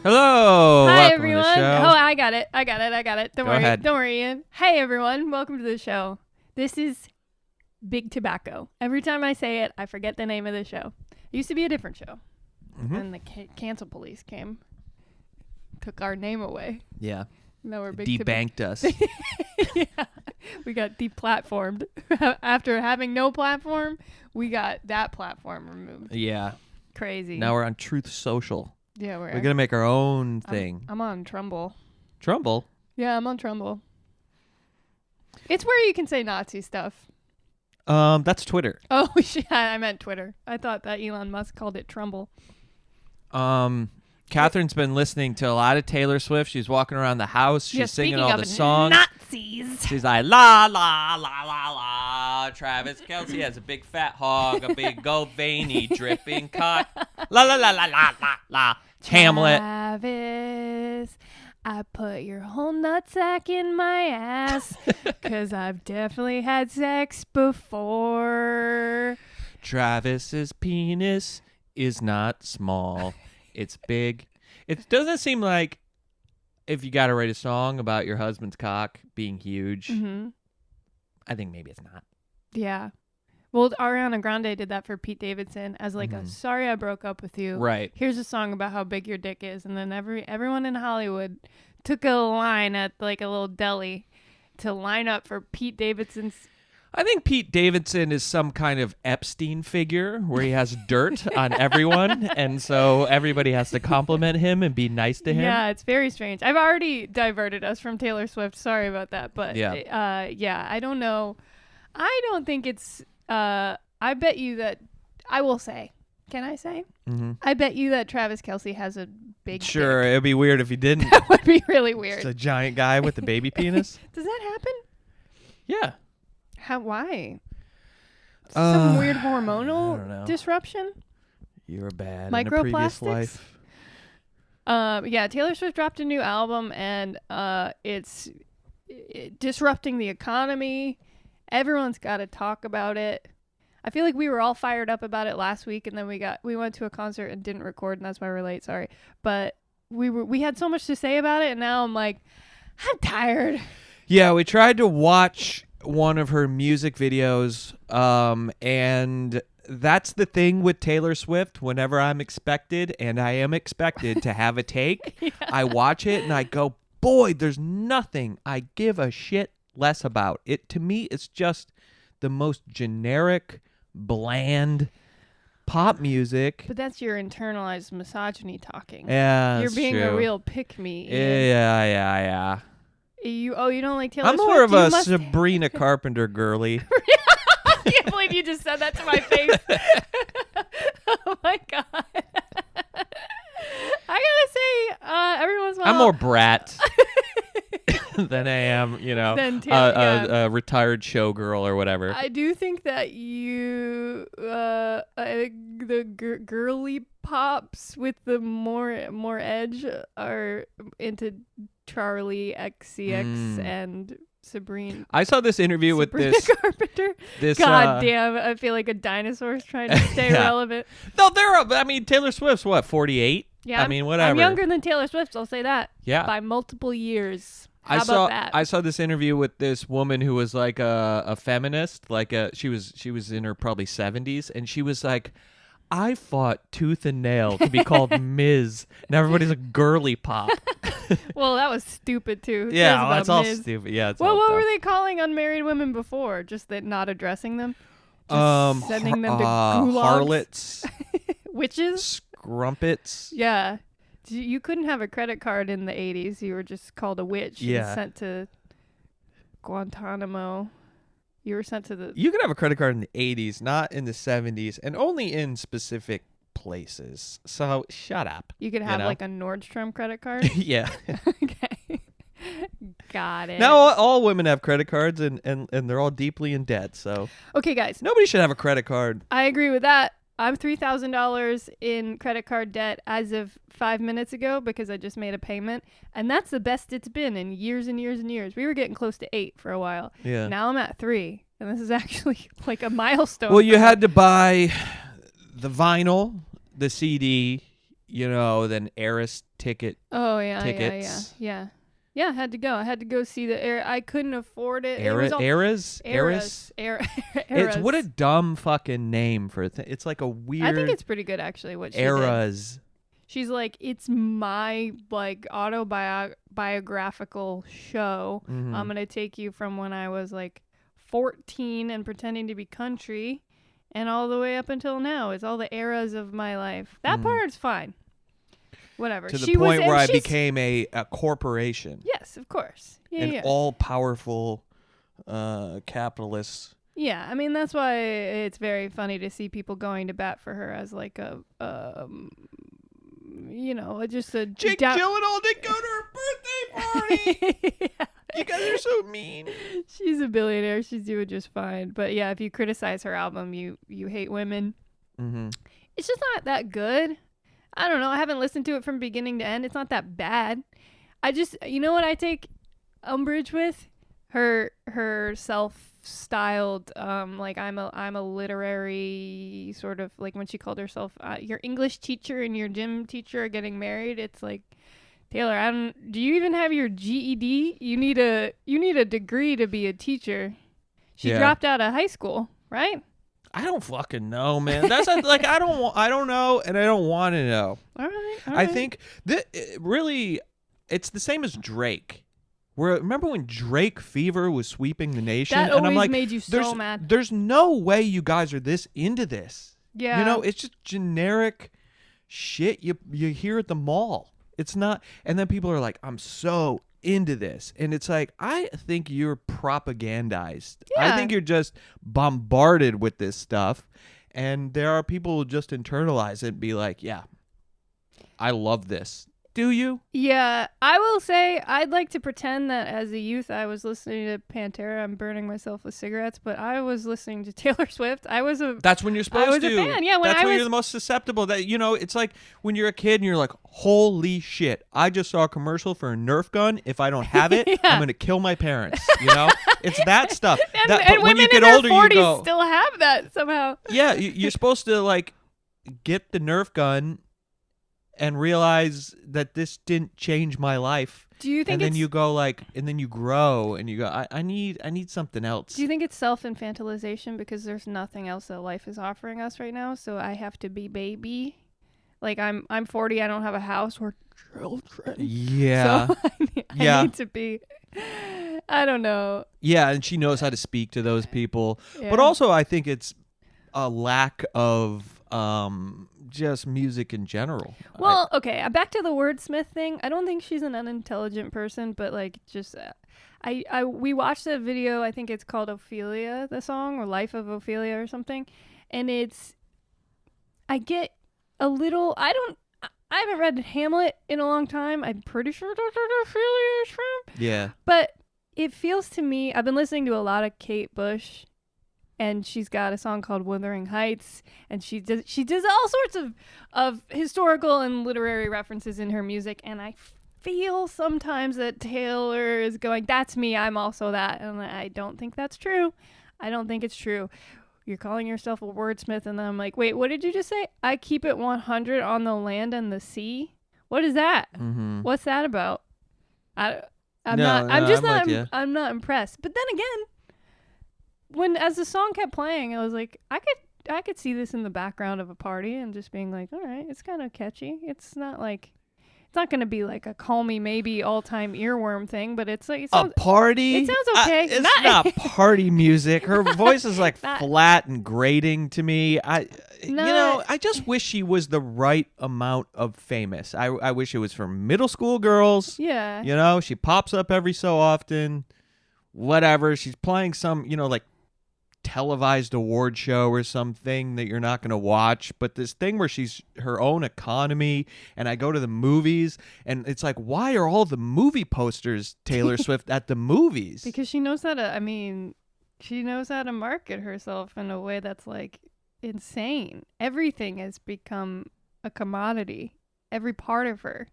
Hello. Hi, Welcome everyone. To the show. Oh, I got it. Don't Go worry. ahead. Don't worry, Ian. Hey, everyone. Welcome to the show. This is Big.Tobacco. Every time I say it, I forget the name of the show. It used to be a different show. Mhm. And the cancel police came. Took our name away. Yeah. Now we're Debanked us. Yeah. We got deplatformed. After having no platform, we got that platform removed. Yeah. Crazy. Now we're on Truth Social. Yeah, we're We're gonna make our own thing. I'm on Trumbull. Trumbull. Yeah, I'm on Trumbull. It's where you can say Nazi stuff. That's Twitter. Oh, I meant Twitter. I thought that Elon Musk called it Trumbull. Catherine's been listening to a lot of Taylor Swift. She's walking around the house. She's singing all the songs. Nazis. She's like, la, la, la, la, la. Travis Kelce has a big fat hog, a big old veiny dripping cock. La, la, la, la, la, la, la. Hamlet. Travis, I put your whole nutsack in my ass because I've definitely had sex before. Travis's penis is not small. It's big. It doesn't seem like if you got to write a song about your husband's cock being huge. Mm-hmm. I think maybe it's not. Yeah. Well, Ariana Grande did that for Pete Davidson as like a sorry I broke up with you. Right. Here's a song about how big your dick is. And then everyone in Hollywood took a line at like a little deli to line up for Pete Davidson's. I think Pete Davidson is some kind of Epstein figure where he has dirt on everyone. And so everybody has to compliment him and be nice to him. Yeah, it's very strange. I've already diverted us from Taylor Swift. Sorry about that. But yeah, I don't know. I don't think it's, I bet you that, I will say, can I say? Mm-hmm. I bet you that Travis Kelce has a big Sure, dick. it'd be weird if he didn't. That would be really weird. It's a giant guy with a baby penis. Does that happen? Yeah. Why? Some weird I don't know. hormonal disruption? You were bad in a previous life. Yeah, Taylor Swift dropped a new album and it's disrupting the economy. Everyone's got to talk about it. I feel like we were all fired up about it last week, and then we went to a concert and didn't record, and that's why we're late. Sorry, but we had so much to say about it, and now I'm like, I'm tired. Yeah, we tried to watch one of her music videos, and that's the thing with Taylor Swift. Whenever I'm expected, and I am expected to have a take, yeah. I watch it and I go, boy, there's nothing I give a shit less about. It to me, it's just the most generic, bland pop music. But that's your internalized misogyny talking. Yeah, you're being true. A real pick-me. Yeah. You don't like Taylor I'm Swift? more of a Sabrina Carpenter girly. I can't believe you just said that to my face. Oh my god. I gotta say, every once in a while, I'm more brat than I am, a retired showgirl or whatever. I do think that you, the girly pops with the more edge are into Charlie XCX and Sabrina. I saw this interview with this Carpenter. This God damn, I feel like a dinosaur's trying to stay relevant. No, Taylor Swift's what, 48? Yeah, whatever. I'm younger than Taylor Swift, I'll say that. Yeah. By multiple years. How about that? I saw this interview with this woman who was like a feminist, she was in her probably 70s, and she was like, I fought tooth and nail to be called Ms. Now everybody's a girly pop. Well, that was stupid too. Yeah, that's all stupid. Yeah, what were they calling unmarried women before? Just that not addressing them? Just sending them to gulags? Harlots. Witches? Scrumpets. Yeah. You couldn't have a credit card in the 80s. You were just called a witch and sent to Guantanamo. You were sent to the... You could have a credit card in the 80s, not in the 70s, and only in specific places. So, shut up. You could have like a Nordstrom credit card? Yeah. Okay. Got it. Now, all women have credit cards, and they're all deeply in debt, so... Okay, guys. Nobody should have a credit card. I agree with that. I'm $3,000 in credit card debt as of 5 minutes ago because I just made a payment. And that's the best it's been in years and years and years. We were getting close to 8 for a while. Yeah. Now I'm at 3. And this is actually like a milestone. Well, you had to buy the vinyl, the CD, than Eras tickets. Yeah. I had to go. I had to go see the air. I couldn't afford it. Eras. Eras. It's what a dumb fucking name for a thing. It's like a weird. I think it's pretty good actually. What she Eras. did. She's like, it's my like autobiographical show. Mm-hmm. I'm gonna take you from when I was like 14 and pretending to be country, and all the way up until now. It's all the eras of my life. That part's fine. Whatever. To the point where I became a corporation. Yes, of course. An all-powerful capitalist. Yeah, I mean, that's why it's very funny to see people going to bat for her as like a, just a... Jake Gyllenhaal didn't go to her birthday party! Yeah. You guys are so mean. She's a billionaire. She's doing just fine. But yeah, if you criticize her album, you hate women. Mm-hmm. It's just not that good. I don't know. I haven't listened to it from beginning to end. It's not that bad. I just, you know what I take umbrage with? Her self-styled, like I'm a literary sort of, like when she called herself, your English teacher and your gym teacher are getting married. It's like, Taylor, do you even have your GED? You need a degree to be a teacher. She dropped out of high school, right? I don't fucking know, man. That's like I don't know, and I don't want to know. All right. I think that really, it's the same as Drake. Remember when Drake fever was sweeping the nation? That and I'm always like, made you so mad. There's no way you guys are this into this. Yeah. It's just generic shit you hear at the mall. It's not, and then people are like, I'm so into this, and it's like, I think you're propagandized. Yeah. I think you're just bombarded with this stuff, and there are people who just internalize it and be like, yeah, I love this. Do you? Yeah, I will say I'd like to pretend that as a youth I was listening to Pantera and burning myself with cigarettes, but I was listening to Taylor Swift. That's when you're supposed to. I was a fan. Yeah, that's when you're the most susceptible. That it's like when you're a kid and you're like, holy shit! I just saw a commercial for a Nerf gun. If I don't have it, I'm gonna kill my parents. It's that stuff. And but women when you get in their older, 40s you go, still have that somehow. Yeah, you're supposed to like get the Nerf gun and realize that this didn't change my life. Do you think? And then you go like, and then you grow, and you go, I need something else. Do you think it's self-infantilization because there's nothing else that life is offering us right now? So I have to be baby. Like I'm 40. I don't have a house or children. Yeah. So I need to be. I don't know. Yeah, and she knows how to speak to those people, Yeah. but also I think it's a lack of just music in general. Well, okay, back to the wordsmith thing. I don't think she's an unintelligent person, but like just we watched a video, I think it's called Ophelia, the song, or Life of Ophelia or something, and I get a little, I haven't read Hamlet in a long time. I'm pretty sure that's what Ophelia is from. Yeah. But it feels to me, I've been listening to a lot of Kate Bush, and she's got a song called Wuthering Heights, and she does all sorts of historical and literary references in her music, and I feel sometimes that Taylor is going, that's me, I'm also that, and I don't think that's true. I don't think it's true. You're calling yourself a wordsmith, and then I'm like, wait, what did you just say? I keep it 100 on the land and the sea? What is that? Mm-hmm. What's that about? I'm not impressed. But then again, as the song kept playing, I was like, I could see this in the background of a party and just being like, all right, it's kind of catchy. It's not going to be like a call me maybe all-time earworm thing, but it's like a party. It sounds okay. It's not party music. Her voice is like flat and grating to me. I just wish she was the right amount of famous. I wish it was for middle school girls. Yeah. She pops up every so often. Whatever. She's playing some, like televised award show or something that you're not going to watch, but this thing where she's her own economy, and I go to the movies and it's like, why are all the movie posters Taylor Swift at the movies? Because she knows how to market herself in a way that's like insane. Everything has become a commodity, every part of her.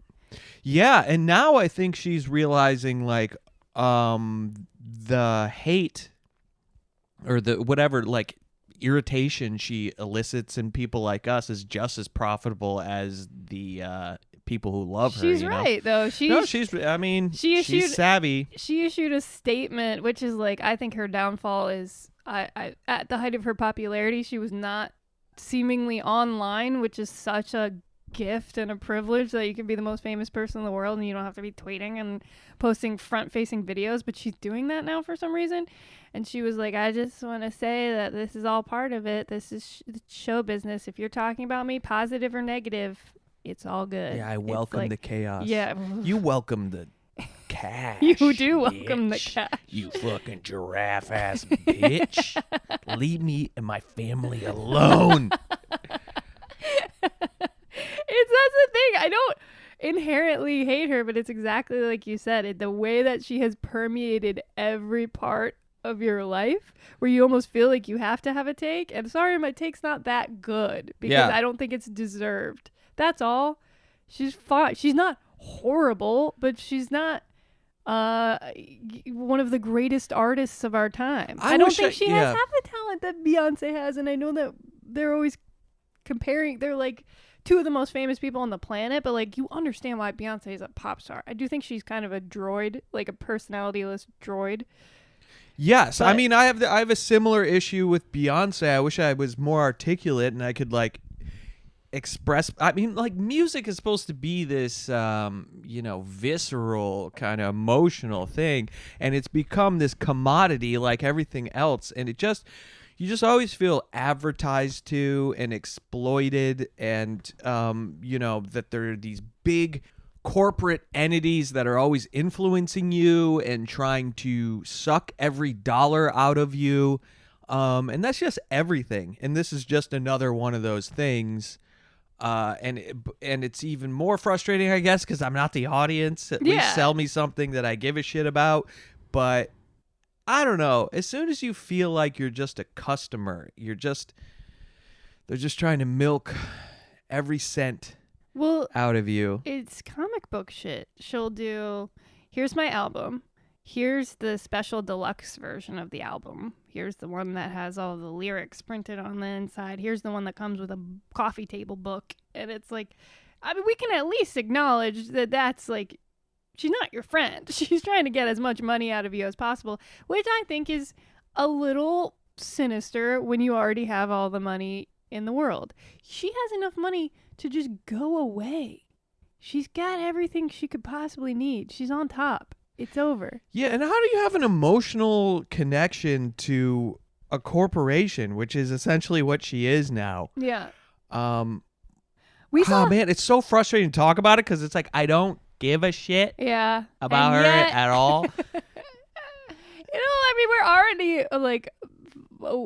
Yeah, and now I think she's realizing like the hate or the whatever, like irritation she elicits in people like us is just as profitable as the people who love her. She's right, though. I mean, she's savvy. She issued a statement, which is like, I think her downfall is, at the height of her popularity, she was not seemingly online, which is such a gift and a privilege that you can be the most famous person in the world and you don't have to be tweeting and posting front-facing videos, but she's doing that now for some reason. And she was like, I just want to say that this is all part of it. This is show business. If you're talking about me, positive or negative, it's all good. Yeah, I welcome the chaos. Yeah. You welcome the cash. You do bitch. welcome the cash. You fucking giraffe ass bitch. Leave me and my family alone. That's the thing. I don't inherently hate her, but it's exactly like you said. The way that she has permeated every part of your life, where you almost feel like you have to have a take. And sorry, my take's not that good because I don't think it's deserved. That's all. She's fine. She's not horrible, but she's not one of the greatest artists of our time. I don't think she has half the talent that Beyonce has, and I know that they're always comparing. They're like two of the most famous people on the planet, but like you understand why Beyonce is a pop star. I do think she's kind of a droid, like a personality-less droid. Yes, but, I mean I have a similar issue with Beyonce. I wish I was more articulate and I could like express. I mean, like music is supposed to be this visceral kind of emotional thing, and it's become this commodity like everything else, and you just always feel advertised to and exploited, and that there are these big corporate entities that are always influencing you and trying to suck every dollar out of you, and that's just everything. And this is just another one of those things. And it's even more frustrating, I guess, because I'm not the audience. At least sell me something that I give a shit about. But I don't know. As soon as you feel like you're just a customer, they're just trying to milk every cent out of you. It's comic book shit. She'll do, here's my album. Here's the special deluxe version of the album. Here's the one that has all the lyrics printed on the inside. Here's the one that comes with a coffee table book. And it's like, I mean, we can at least acknowledge that that's like, she's not your friend. She's trying to get as much money out of you as possible, which I think is a little sinister when you already have all the money in the world. She has enough money to just go away. She's got everything she could possibly need. She's on top. It's over. Yeah, and how do you have an emotional connection to a corporation, which is essentially what she is now? Yeah. Man, it's so frustrating to talk about it because it's like I don't give a shit about her at all. I mean, we're already like,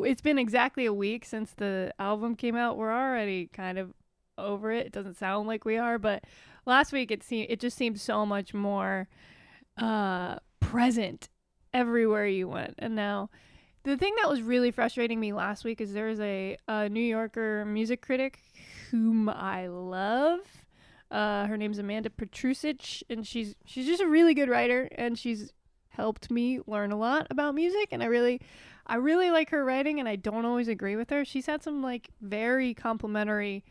it's been exactly a week since the album came out. We're already kind of over it. It doesn't sound like we are, but last week it just seemed so much more present everywhere you went. And now the thing that was really frustrating me last week is there was a New Yorker music critic whom I love. Her name's Amanda Petrusic, and she's just a really good writer, and she's helped me learn a lot about music, and I really like her writing, and I don't always agree with her. She's had some like very complimentary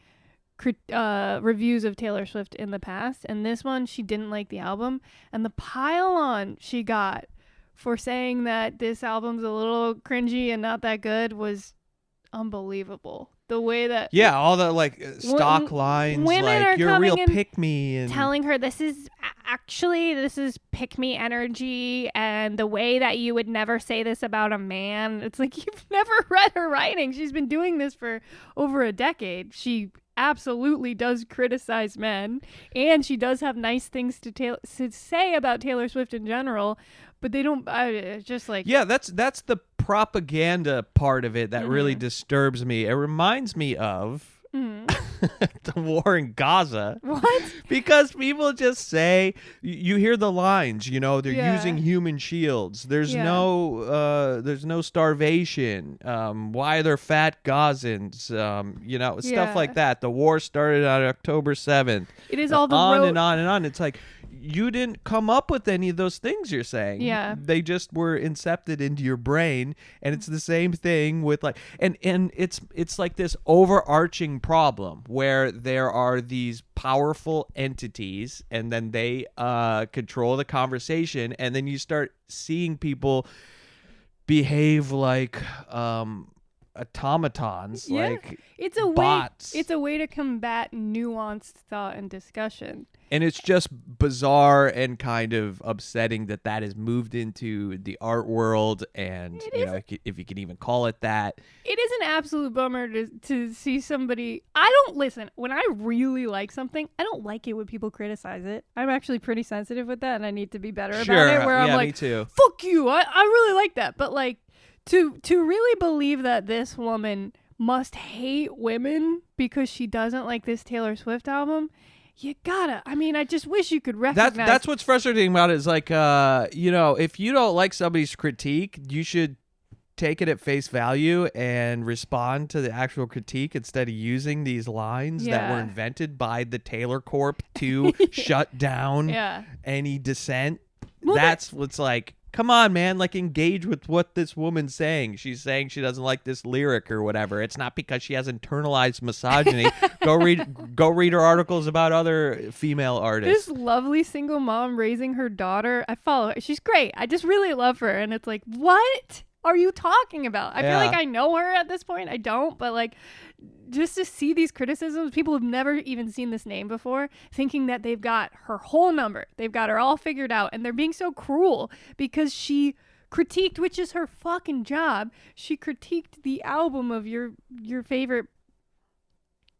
reviews of Taylor Swift in the past, and this one she didn't like the album, and the pile on she got for saying that this album's a little cringy and not that good was unbelievable. The way that all the like stock lines, like you're a real pick me, and telling her this is pick me energy, and the way that you would never say this about a man. It's like, you've never read her writing. She's been doing this for over a decade. She absolutely does criticize men, and she does have nice things to say about Taylor Swift in general, but they don't just like that's the propaganda part of it that really disturbs me. It reminds me of the war in Gaza. What? Because people just say, you hear the lines, they're using human shields. There's no starvation. Why are there fat Gazans? Stuff like that. The war started on October 7th. It is all the on and on and on. It's like, you didn't come up with any of those things you're saying. Yeah. They just were incepted into your brain, and it's the same thing with like and it's like this overarching problem where there are these powerful entities, and then they control the conversation, and then you start seeing people behave like automatons, like it's a bots. way. It's a way to combat nuanced thought and discussion. And it's just bizarre and kind of upsetting that has moved into the art world, and if you can even call it that. It is an absolute bummer to see somebody. I don't listen when I really like something. I don't like it when people criticize it. I'm actually pretty sensitive with that, and I need to be better about it. Where I'm like, me too. Fuck you. I really like that, but like to really believe that this woman must hate women because she doesn't like this Taylor Swift album. You gotta. I mean, I just wish you could recognize. That's what's frustrating about it is like, if you don't like somebody's critique, you should take it at face value and respond to the actual critique instead of using these lines that were invented by the Taylor Corp to shut down any dissent. Well, that's what's like. Come on, man, like engage with what this woman's saying. She's saying she doesn't like this lyric or whatever. It's not because she has internalized misogyny. Go read her articles about other female artists. This lovely single mom raising her daughter. I follow her. She's great. I just really love her. And it's like, what are you talking about? I feel like I know her at this point. I don't, but like just to see these criticisms, people have never even seen this name before, thinking that they've got her whole number. They've got her all figured out, and they're being so cruel because she critiqued, which is her fucking job. She critiqued the album of your favorite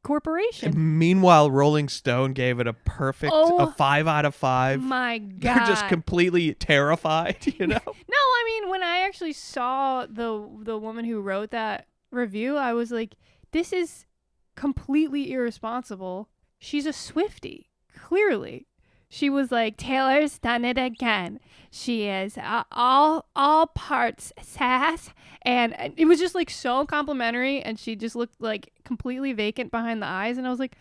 corporation. Meanwhile, Rolling Stone gave it a perfect a 5 out of 5. My God. They're just completely terrified, No, I mean, when I actually saw the woman who wrote that review, I was like, this is completely irresponsible. She's a Swiftie, clearly. She was like, Taylor's done it again. She is all parts sass. And it was just like so complimentary, and she just looked like completely vacant behind the eyes. And I was like,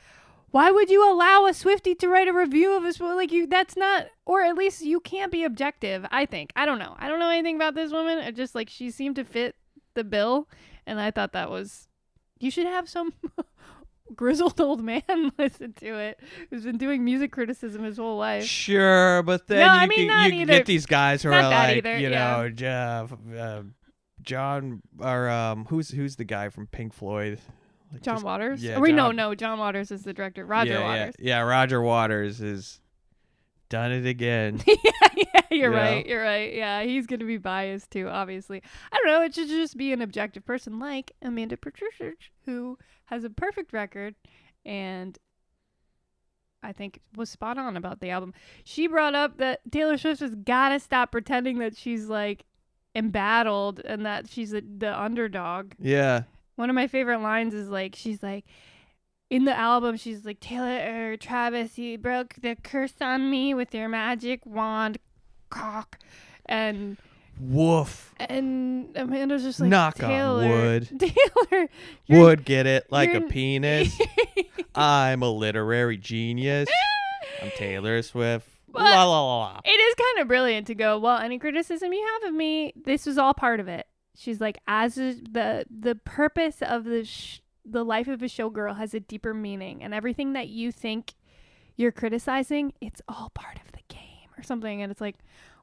why would you allow a Swiftie to write a review of this? Like, that's not, or at least you can't be objective, I think. I don't know anything about this woman. It just like, she seemed to fit the bill. And I thought that was, you should have some grizzled old man listen to it who's been doing music criticism his whole life. Sure, but then you can get these guys who are like, John, or who's the guy from Pink Floyd? Like John Waters? Yeah, no, John Waters is the director. Roger Waters. Yeah, Roger Waters has done it again. You're right. Yeah, he's going to be biased too, obviously. I don't know. It should just be an objective person like Amanda Petrusic, who has a perfect record and I think was spot on about the album. She brought up that Taylor Swift has got to stop pretending that she's like embattled and that she's the underdog. Yeah. One of my favorite lines is like, she's like, in the album, she's like, Taylor or Travis, you broke the curse on me with your magic wand cock. And woof. And Amanda's just like, knock Taylor, on wood. Taylor. Wood, get it? Like a penis. I'm a literary genius. I'm Taylor Swift. But la la la. It is kind of brilliant to go, well, any criticism you have of me, this was all part of it. She's like, as the purpose of the life of a showgirl has a deeper meaning, and everything that you think you're criticizing, it's all part of the game or something. And it's like,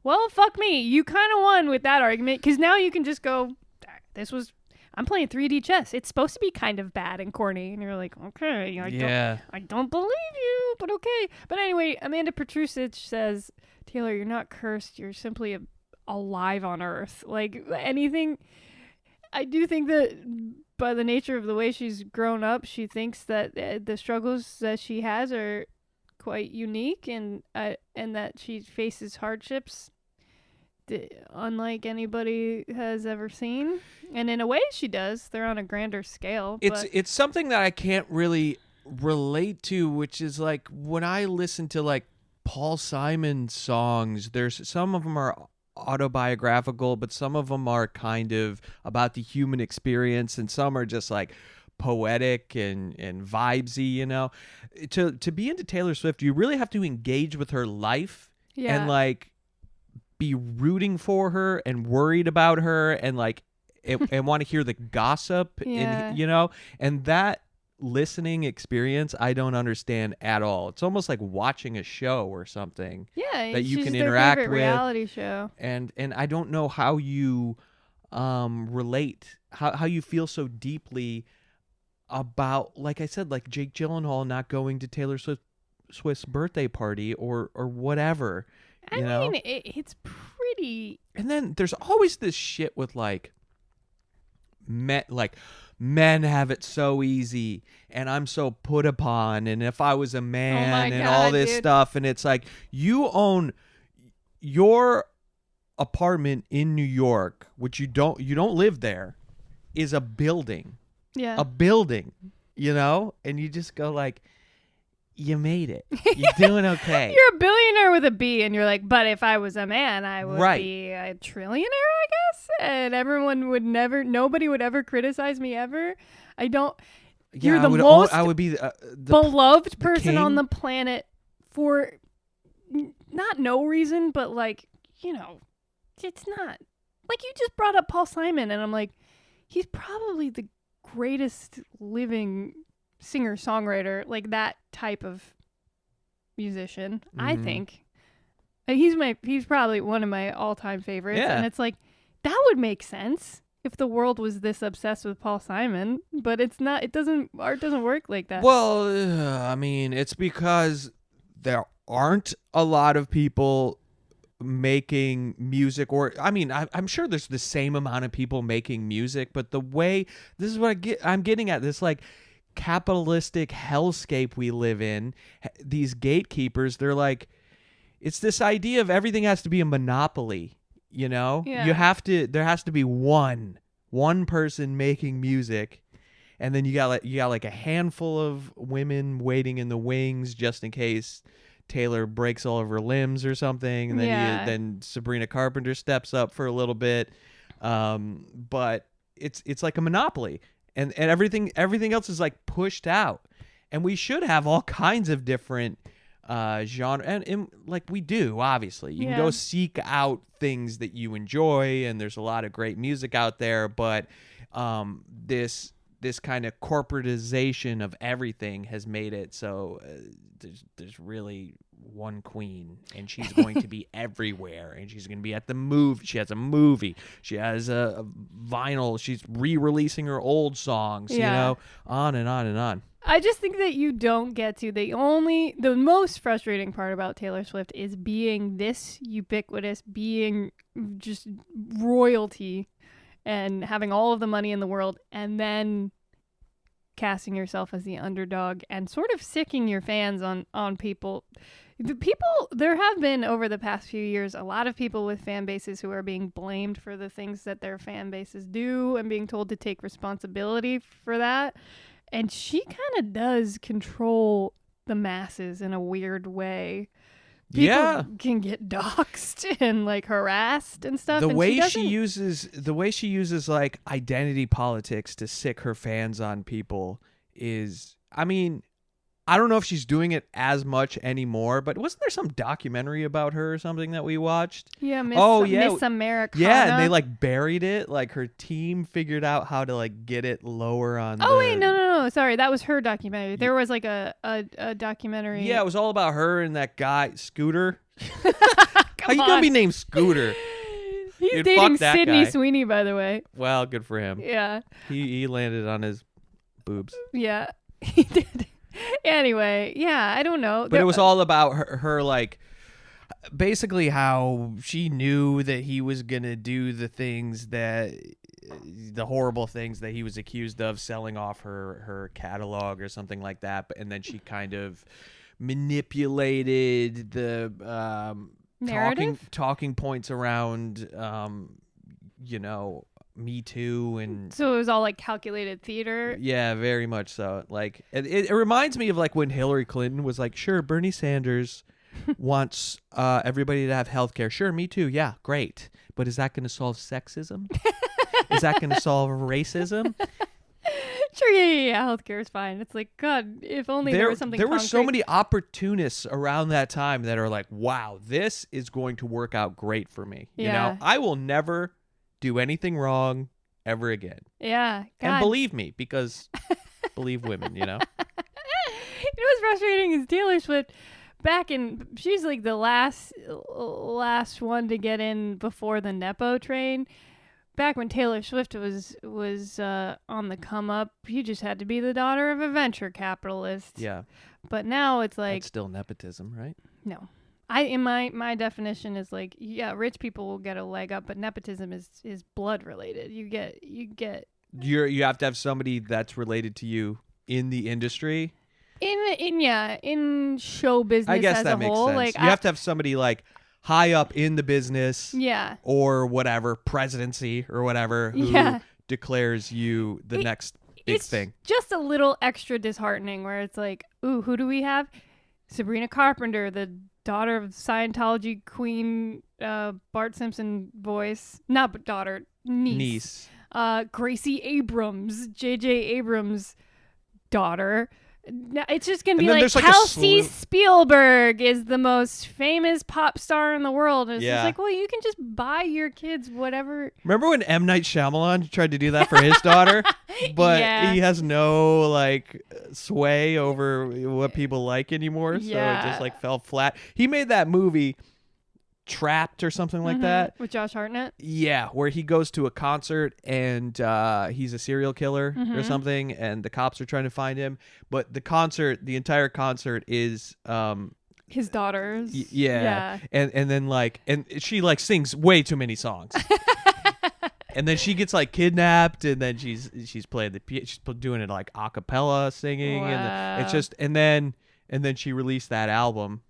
well, fuck me. You kind of won with that argument, because now you can just go, I'm playing 3D chess. It's supposed to be kind of bad and corny. And you're like, okay, I don't believe you, but okay. But anyway, Amanda Petrusic says, Taylor, you're not cursed. You're simply alive on Earth. Like anything, I do think that by the nature of the way she's grown up, she thinks that the struggles that she has are quite unique, and that she faces hardships unlike anybody has ever seen. And in a way she does. They're on a grander scale. It's something that I can't really relate to, which is like when I listen to like Paul Simon songs, there's some of them are autobiographical, but some of them are kind of about the human experience, and some are just like poetic and vibesy, To be into Taylor Swift, you really have to engage with her life Yeah. and like be rooting for her and worried about her and like and want to hear the gossip Yeah. and and that listening experience I don't understand at all. It's almost like watching a show or something Yeah, that you she's can their interact favorite with, reality show. and I don't know how you relate, how you feel so deeply about, like I said, like Jake Gyllenhaal not going to Taylor Swift's birthday party or whatever, I mean, it's pretty. And then there's always this shit with like men have it so easy and I'm so put upon, and if I was a man and all God, this dude. stuff, and it's like you own your apartment in New York, which you don't live there, is a building. Yeah. A building, and you just go like, you made it. You're doing okay. You're a billionaire with a B, and you're like, but if I was a man, I would Right. be a trillionaire, I guess. And nobody would ever criticize me ever. I don't. Yeah, You're the I would be the beloved person king. on the planet for not no reason, but like, it's not. Like, you just brought up Paul Simon, and I'm like, he's probably the greatest living singer-songwriter, like that type of musician, I think. He's probably one of my all-time favorites. Yeah. And it's like, that would make sense if the world was this obsessed with Paul Simon, but it's not. Art doesn't work like that. Well, I mean, it's because there aren't a lot of people making music, or I mean, I'm sure there's the same amount of people making music, but the way, this is what I'm getting at, this like capitalistic hellscape we live in, these gatekeepers, they're like, it's this idea of everything has to be a monopoly, Yeah. there has to be one person making music, and then you got like a handful of women waiting in the wings just in case Taylor breaks all of her limbs or something, and then then Sabrina Carpenter steps up for a little bit, but it's like a monopoly, and everything else is like pushed out, and we should have all kinds of different genre, and like we do, obviously you can go seek out things that you enjoy, and there's a lot of great music out there, but this kind of corporatization of everything has made it so there's really one queen, and she's going to be everywhere, and she's going to be at the movie. She has a movie. She has a vinyl. She's re-releasing her old songs, on and on and on. I just think that you don't get to the most frustrating part about Taylor Swift is being this ubiquitous, being just royalty, and having all of the money in the world, and then casting yourself as the underdog and sort of sicking your fans on people. There have been over the past few years a lot of people with fan bases who are being blamed for the things that their fan bases do and being told to take responsibility for that. And she kind of does control the masses in a weird way. People can get doxxed and like harassed and stuff. The way she uses like identity politics to sick her fans on people is, I mean, I don't know if she's doing it as much anymore, but wasn't there some documentary about her or something that we watched? Yeah, Miss Americana. Yeah, and they like buried it. Like her team figured out how to like get it lower on. Oh wait, no, sorry, that was her documentary. There was like a documentary. Yeah, it was all about her and that guy Scooter. How you gonna be named Scooter? He's Dude, dating fuck that Sydney guy. Sweeney, by the way. Well, good for him. Yeah. He landed on his boobs. Yeah, he did. Anyway, yeah, I don't know. But it was all about her like basically how she knew that he was going to do the horrible things that he was accused of, selling off her catalog or something like that. And then she kind of manipulated the talking points around, Me Too, and so it was all like calculated theater. Yeah, very much so. Like it reminds me of like when Hillary Clinton was like, sure, Bernie Sanders wants everybody to have health care. Sure, me too. Yeah, great. But is that going to solve sexism? Is that going to solve racism? Sure, yeah. Healthcare is fine. It's like, God, if only there was something. There were so concrete. many opportunists around that time that are like, wow, this is going to work out great for me. You Yeah. know, I will never do anything wrong ever again. Yeah. God. And believe me, because believe women, you know. You know what's frustrating is Taylor Swift. She's like the last one to get in before the Nepo train. Back when Taylor Swift was on the come up, you just had to be the daughter of a venture capitalist. Yeah. But now it's like That's still nepotism, right? no. In my definition is like, yeah, rich people will get a leg up, but nepotism is blood related. You You have to have somebody that's related to you in the industry. in show business I guess as that a makes whole. sense. Like You have to have somebody like high up in the business. Yeah. Or whatever, presidency or whatever, who declares you the next big thing. Just a little extra disheartening where it's like, ooh, who do we have? Sabrina Carpenter, the daughter of Scientology queen, Bart Simpson voice. Not daughter, niece. Gracie Abrams, J.J. Abrams' daughter. It's just going to be like Kelsey Spielberg is the most famous pop star in the world. And it's just like, well, you can just buy your kids whatever. Remember when M. Night Shyamalan tried to do that for his daughter? But he has no like sway over what people like anymore. So it just like fell flat. He made that movie Trapped or something like that. With Josh Hartnett? Yeah, where he goes to a concert and he's a serial killer or something, and the cops are trying to find him. But the entire concert is his daughters. Yeah. And then like, and she like sings way too many songs. And then she gets like kidnapped, and then she's playing she's doing it like a cappella singing, and it's just and then she released that album.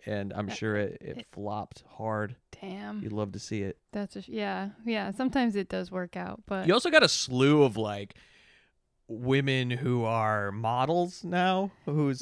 And I'm sure it flopped hard. Damn. You'd love to see it. That's yeah. Sometimes it does work out, but you also got a slew of like women who are models now, whose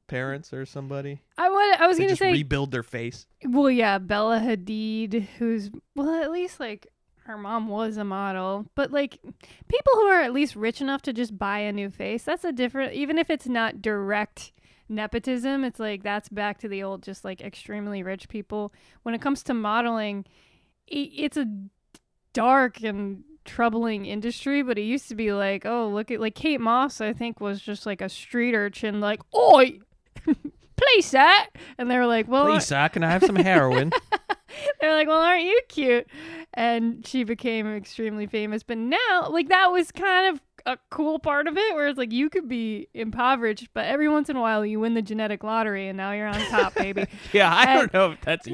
parents or somebody. I was gonna say rebuild their face. Well, yeah, Bella Hadid, who's at least like her mom was a model, but like people who are at least rich enough to just buy a new face. That's a different, even if it's not direct nepotism, it's like that's back to the old just like extremely rich people. When it comes to modeling, it's a dark and troubling industry, but it used to be like, oh, look at like Kate Moss, I think, was just like a street urchin, like, oi, please that, and they were like, well, please sir, can I have some heroin? They're like, well, aren't you cute? And she became extremely famous. But now, like, that was kind of a cool part of it, where it's like you could be impoverished, but every once in a while you win the genetic lottery, and now you're on top, baby. Yeah, I don't know if that's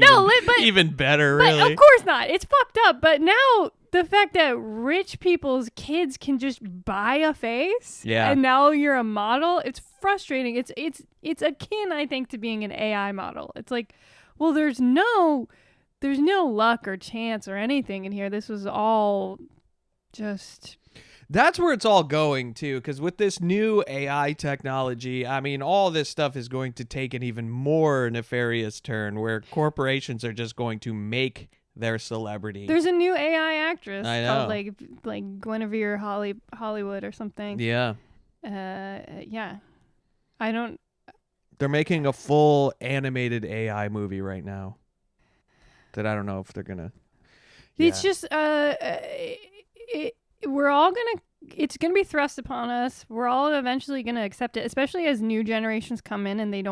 even better, really. But of course not. It's fucked up. But now the fact that rich people's kids can just buy a face, and now you're a model, it's frustrating. It's akin, I think, to being an AI model. It's like, well, there's no luck or chance or anything in here. This was all just... That's where it's all going, too, because with this new AI technology, I mean, all this stuff is going to take an even more nefarious turn, where corporations are just going to make their celebrity. There's a new AI actress called, like Guinevere Hollywood or something. Yeah. Yeah. I don't... They're making a full animated AI movie right now that I don't know if they're gonna. Yeah. It's just we're all gonna. It's gonna be thrust upon us. We're all eventually gonna accept it, especially as new generations come in and they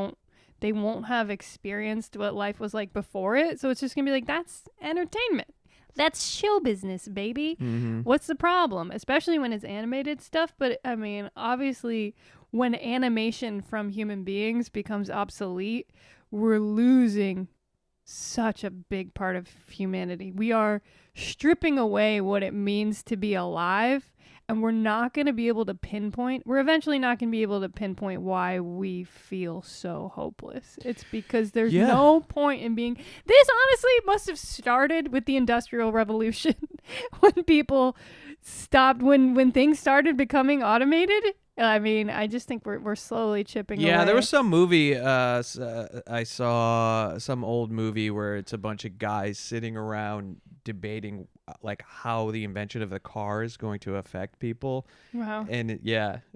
won't have experienced what life was like before it. So it's just gonna be like, that's entertainment. That's show business, baby. Mm-hmm. What's the problem? Especially when it's animated stuff. But I mean, obviously, when animation from human beings becomes obsolete, we're losing such a big part of humanity. We are stripping away what it means to be alive, and we're not going to be able to pinpoint. We're eventually not going to be able to pinpoint why we feel so hopeless. It's because there's no point in being... This honestly must have started with the Industrial Revolution when people stopped, when things started becoming automated. I mean, I just think we're slowly chipping away. Yeah, there was some movie, I saw some old movie where it's a bunch of guys sitting around debating like how the invention of the car is going to affect people. Wow. And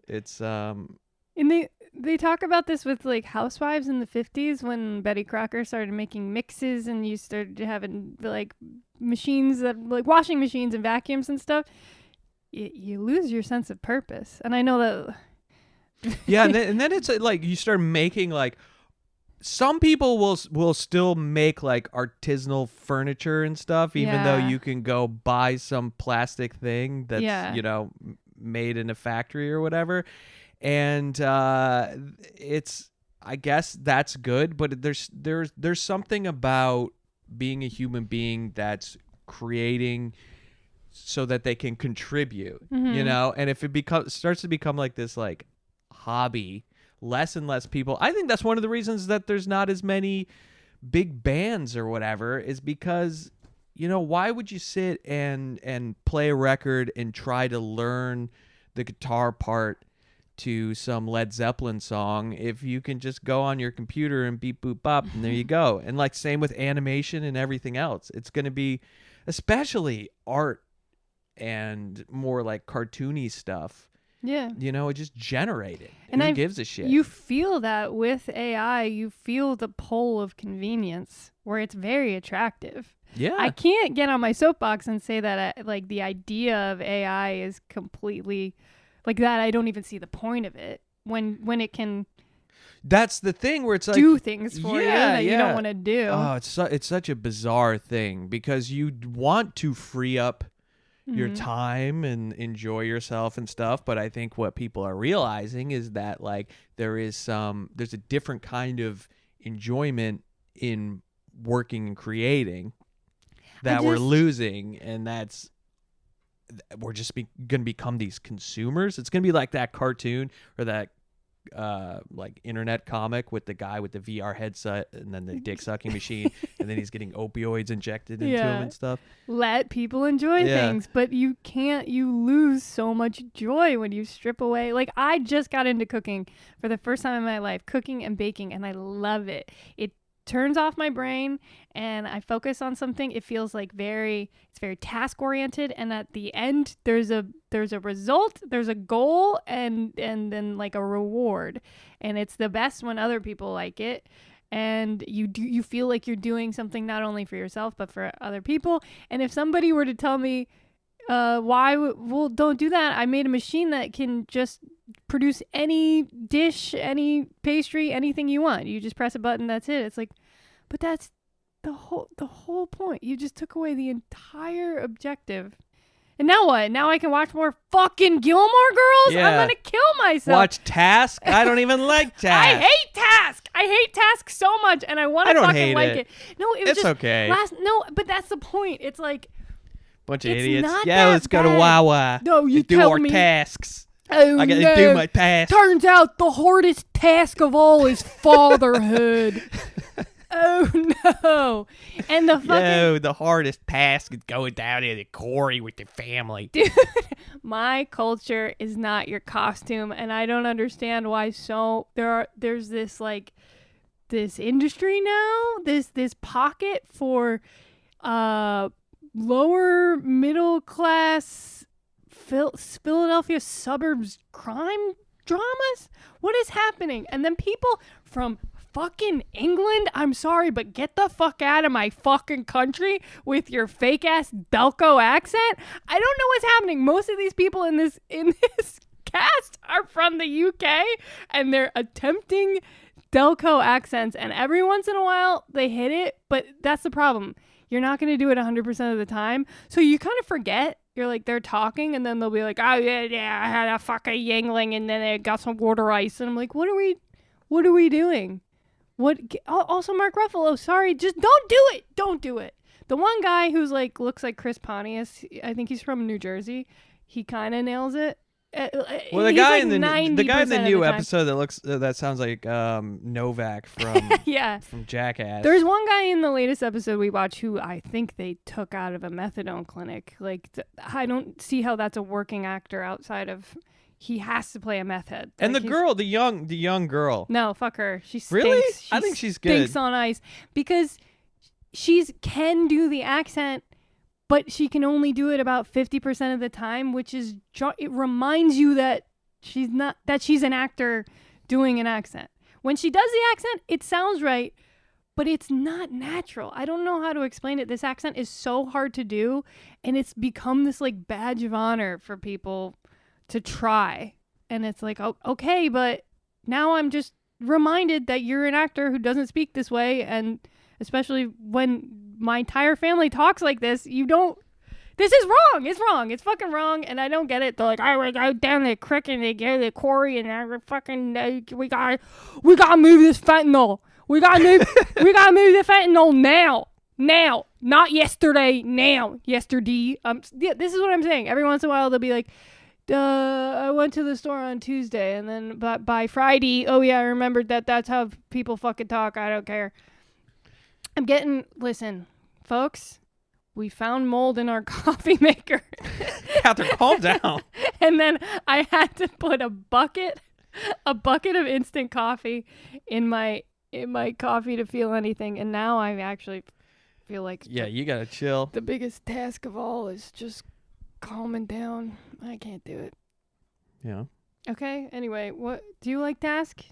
it's And they talk about this with like housewives in the 50s when Betty Crocker started making mixes and you started having like machines that like washing machines and vacuums and stuff. You lose your sense of purpose. And I know that. Yeah, and then it's like you start making like some people will still make like artisanal furniture and stuff, even though you can go buy some plastic thing that's made in a factory or whatever. And it's, I guess that's good, but there's something about being a human being that's creating so that they can contribute, and if it starts to become like this like hobby, less and less people. I think that's one of the reasons that there's not as many big bands or whatever, is because why would you sit and play a record and try to learn the guitar part to some Led Zeppelin song if you can just go on your computer and beep boop bop and there you go. And like same with animation and everything else. It's going to be, especially art and more like cartoony stuff. Yeah. It just generated. And who gives a shit? You feel that with AI, you feel the pull of convenience where it's very attractive. Yeah. I can't get on my soapbox and say that like the idea of AI is completely like that. I don't even see the point of it when it can. That's the thing where it's like do things for you that you don't want to do. Oh, it's such a bizarre thing because you want to free up your time and enjoy yourself and stuff, but I think what people are realizing is that like there's a different kind of enjoyment in working and creating that we're losing, and that's we're just going to become these consumers. It's going to be like that cartoon or that like internet comic with the guy with the VR headset and then the dick sucking machine and then he's getting opioids injected into him and stuff. Let people enjoy things, but you lose so much joy when you strip away. Like I just got into cooking for the first time in my life, cooking and baking, and I love it. It turns off my brain and I focus on something. It feels like it's very task oriented, and at the end there's a result, there's a goal, and then like a reward, and it's the best when other people like it, and you feel like you're doing something not only for yourself but for other people. And if somebody were to tell me well, don't do that, I made a machine that can just produce any dish, any pastry, anything you want, you just press a button, that's it. It's like, but that's the whole point. You just took away the entire objective. And now what? Now I can watch more fucking Gilmore Girls? Yeah. I'm gonna kill myself. Watch Task? I don't even like Task. I hate Task. I hate Task so much, and I want to fucking like it. No, it was it's just okay. No, but that's the point. It's like bunch of it's idiots. not Yeah, that let's go to bad. Wawa. No, you do tell our me. tasks. Oh, I got no. to do my task. Turns out the hardest task of all is fatherhood. Oh no! And the fucking No, the hardest task is going down to the quarry with the family. dude, my culture is not your costume, and I don't understand why. There's this like this industry now, this pocket for lower middle class Philadelphia suburbs crime dramas. What is happening? And then people from fucking England, I'm sorry, but get the fuck out of my fucking country with your fake ass Delco accent. I don't know what's happening. Most of these people in this cast are from the UK, and they're attempting Delco accents, and every once in a while they hit it, but that's the problem. You're not going to do it 100% of the time, so you kind of forget. You're like, they're talking, and then they'll be like, oh yeah, I had a fucking Yingling, and then I got some water ice, and I'm like, what are we doing? What? Also, Mark Ruffalo, sorry, just don't do it. The one guy who's like looks like Chris Pontius, I think he's from New Jersey. He kind of nails it. Well, the guy in the new episode that sounds like Novak from from Jackass. There's one guy in the latest episode we watched who I think they took out of a methadone clinic. Like I don't see how that's a working actor outside of. He has to play a meth head. And the girl, the young girl. No, fuck her. She stinks. Really? I think she's good. Stinks on ice because can do the accent, but she can only do it about 50% of the time, which is it reminds you that she's an actor doing an accent. When she does the accent, it sounds right, but it's not natural. I don't know how to explain it. This accent is so hard to do, and it's become this like badge of honor for people to try. And it's like, oh, okay, but now I'm just reminded that you're an actor who doesn't speak this way, and especially when my entire family talks like this, this is wrong. It's wrong. It's fucking wrong, and I don't get it. They're like, I go down the creek and they get the quarry, and I fucking we gotta move this fentanyl. We gotta move the fentanyl now, not yesterday. Now, yesterday. Yeah, this is what I'm saying. Every once in a while, they'll be like, I went to the store on Tuesday, and then by Friday, oh yeah, I remembered that. That's how people fucking talk. I don't care. Listen, folks. We found mold in our coffee maker. Catherine, calm down. And then I had to put a bucket of instant coffee in my coffee to feel anything. And now I actually feel like you gotta chill. The biggest task of all is just calming down. I can't do it. Yeah. Okay. Anyway, what do you like task?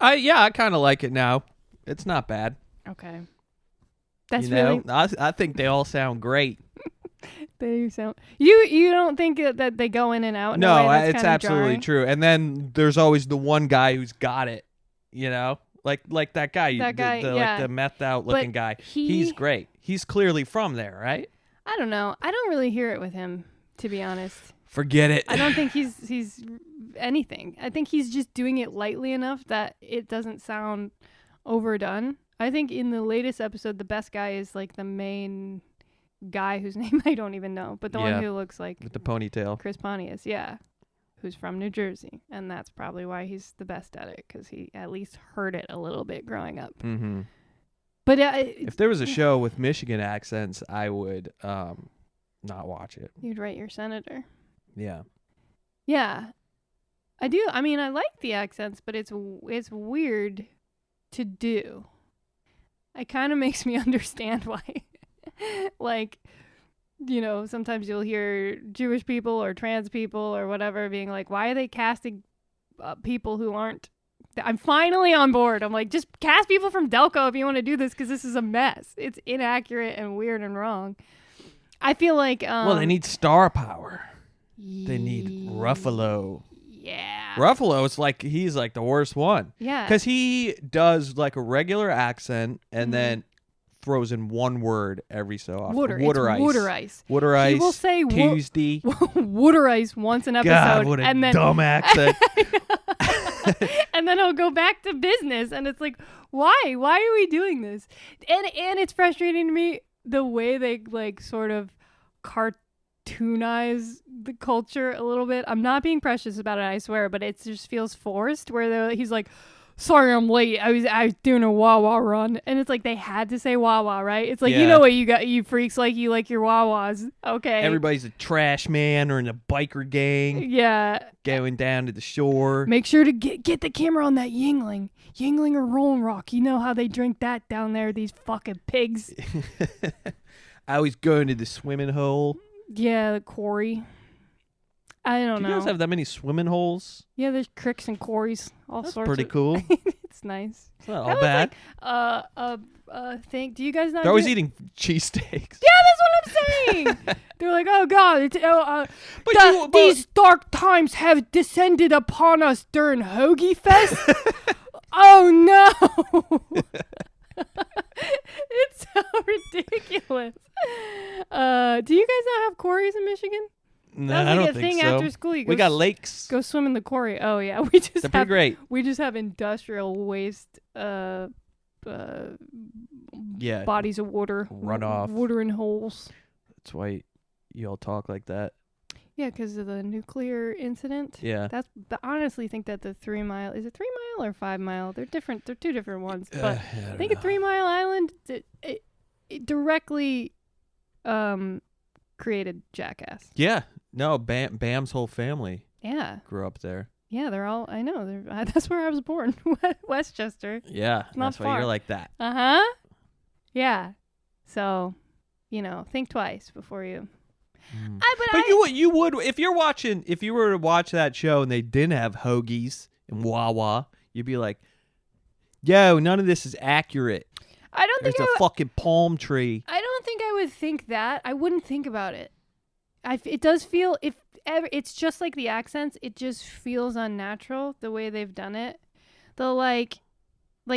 I kind of like it now. It's not bad. Okay. That's really. I think they all sound great. They sound. You don't think that they go in and out? No, it's absolutely true. And then there's always the one guy who's got it. You know, like that guy. That guy, like the methed out looking guy. He's great. He's clearly from there, right? I don't know. I don't really hear it with him, to be honest. Forget it. I don't think he's anything. I think he's just doing it lightly enough that it doesn't sound overdone. I think in the latest episode, the best guy is like the main guy whose name I don't even know, but the one who looks like with the ponytail, Chris Pontius, who's from New Jersey, and that's probably why he's the best at it, because he at least heard it a little bit growing up. Mm-hmm. But if there was a show with Michigan accents, I would not watch it. You'd write your senator. Yeah. Yeah, I do. I mean, I like the accents, but it's weird to do. It kind of makes me understand why. Like, you know, sometimes you'll hear Jewish people or trans people or whatever being like, why are they casting people who aren't... I'm finally on board. I'm like, just cast people from Delco if you want to do this, because this is a mess. It's inaccurate and weird and wrong. I feel like... well, they need star power. They need Ruffalo. Yeah. Ruffalo's he's like the worst one. Yeah. Because he does like a regular accent and then throws in one word every so often. Water ice. He will say Tuesday. water ice once an episode. God, what a and then, dumb accent. And then he'll go back to business, and it's like, why? Why are we doing this? And it's frustrating to me the way they like sort of cartoonize the culture a little bit. I'm not being precious about it, I swear, but it just feels forced, where he's like, sorry I'm late, I was doing a Wawa run, and it's like they had to say Wawa, right? It's like, you know what you got, you freaks, like you like your Wawas. Okay, everybody's a trash man or in a biker gang, going down to the shore. Make sure to get the camera on that Yingling or Rolling Rock. You know how they drink that down there, these fucking pigs. I always go into the swimming hole. Yeah, the quarry. I don't know. Do you guys have that many swimming holes? Yeah, there's cricks and quarries. That's pretty cool. It's nice. It's not all bad. Thing. Do you guys not? They're always eating cheesesteaks. Yeah, that's what I'm saying. They're like, oh god, these dark times have descended upon us during Hoagie Fest. Oh no. It's so ridiculous. Do you guys not have quarries in Michigan? No, that was I don't a think thing so. After school, we got lakes. Go swim in the quarry. Oh yeah, They're pretty great. We just have industrial waste, bodies of water, runoff, watering holes. That's why you all talk like that. Yeah, because of the nuclear incident. Yeah. I honestly think that the 3 Mile, is it 3 Mile or 5 Mile? They're different. They're two different ones. But I think at 3 Mile Island, it directly created Jackass. Yeah. No, Bam's whole family. Yeah. Grew up there. Yeah, they're all. I know. That's where I was born, Westchester. Yeah, not that's far. why you're like that. Uh huh. Yeah. So, think twice before you. You would if you were to watch that show and they didn't have hoagies and Wawa, you'd be like, yo, none of this is accurate. I don't think there's a fucking palm tree. I don't think I would think that. I wouldn't think about it. It does feel, if ever, it's just like the accents. It just feels unnatural the way they've done it. The like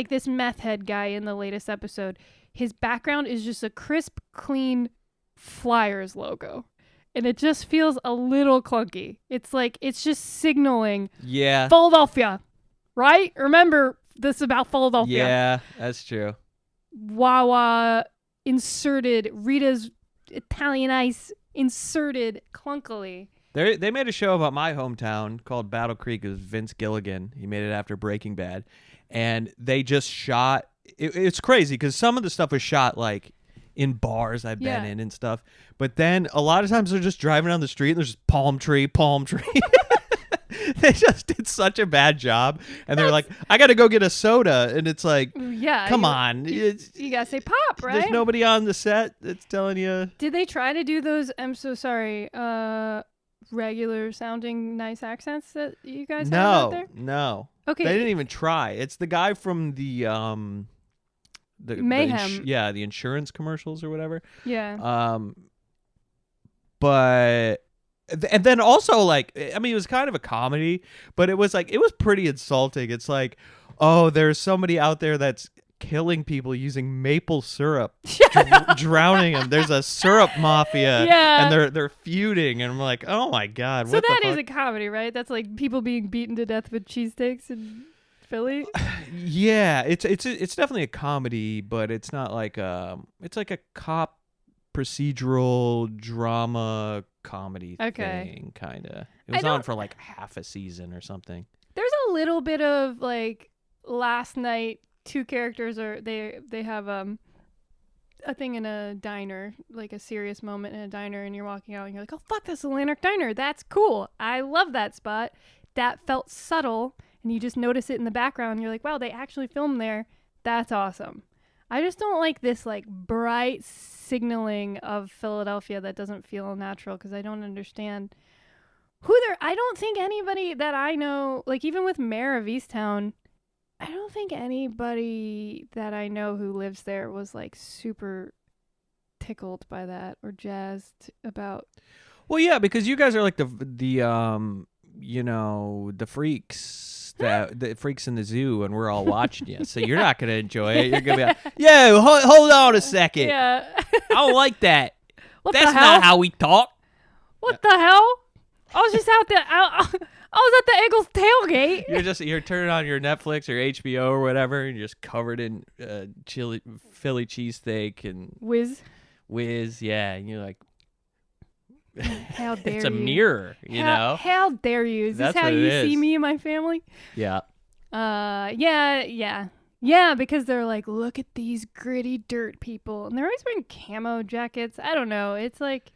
this meth head guy in the latest episode. His background is just a crisp, clean Flyers logo. And it just feels a little clunky. It's like, it's just signaling Philadelphia, right? Remember, this is about Philadelphia. Yeah, that's true. Wawa inserted, Rita's Italian Ice inserted clunkily. They made a show about my hometown called Battle Creek. It was Vince Gilligan. He made it after Breaking Bad. And they just shot, it's crazy because some of the stuff was shot like in bars I've been in and stuff. But then a lot of times they're just driving down the street and there's just palm tree. They just did such a bad job. And they're like, I got to go get a soda. And it's like, come on. You got to say pop, right? There's nobody on the set that's telling you. Did they try to do those, I'm so sorry, regular sounding nice accents that you guys have out there? No. Okay. They didn't even try. It's the guy from the Mayhem. The insurance commercials or whatever. Yeah. But and then also like, I mean, it was kind of a comedy, but it was pretty insulting. It's like, oh, there's somebody out there that's killing people using maple syrup, drowning them. There's a syrup mafia, and they're feuding, and I'm like, oh my god. So that is a comedy, right? That's like people being beaten to death with cheesesteaks in Philly. Yeah, it's definitely a comedy, but it's not like it's like a cop procedural drama comedy thing, kind of. It was on for like half a season or something. There's a little bit of like last night. Two characters they have a thing in a diner, like a serious moment in a diner, and you're walking out and you're like, oh fuck, that's the Lanark Diner. That's cool. I love that spot. That felt subtle, and you just notice it in the background. And you're like, wow, they actually filmed there. That's awesome. I just don't like this like bright signaling of Philadelphia that doesn't feel natural because I don't understand I don't think anybody that I know, like even with Mayor of Easttown, I don't think anybody that I know who lives there was like super tickled by that or jazzed about. Well, yeah, because you guys are like the freaks. The freaks in the zoo, and we're all watching you, so you're not gonna enjoy it. You're gonna be like, "Yo, hold on a second. Yeah, I don't like that. That's the hell? not how we talk." What the hell? I was just out there. I was at the Eagles tailgate. You're turning on your Netflix or HBO or whatever, and you're just covered in Philly cheesesteak and whiz, yeah, and you're like, how dare you? It's a mirror, you know? How dare you? Is That's this how what you it see is. me and my family? Yeah. Yeah, because they're like, look at these gritty dirt people. And they're always wearing camo jackets. I don't know. It's like...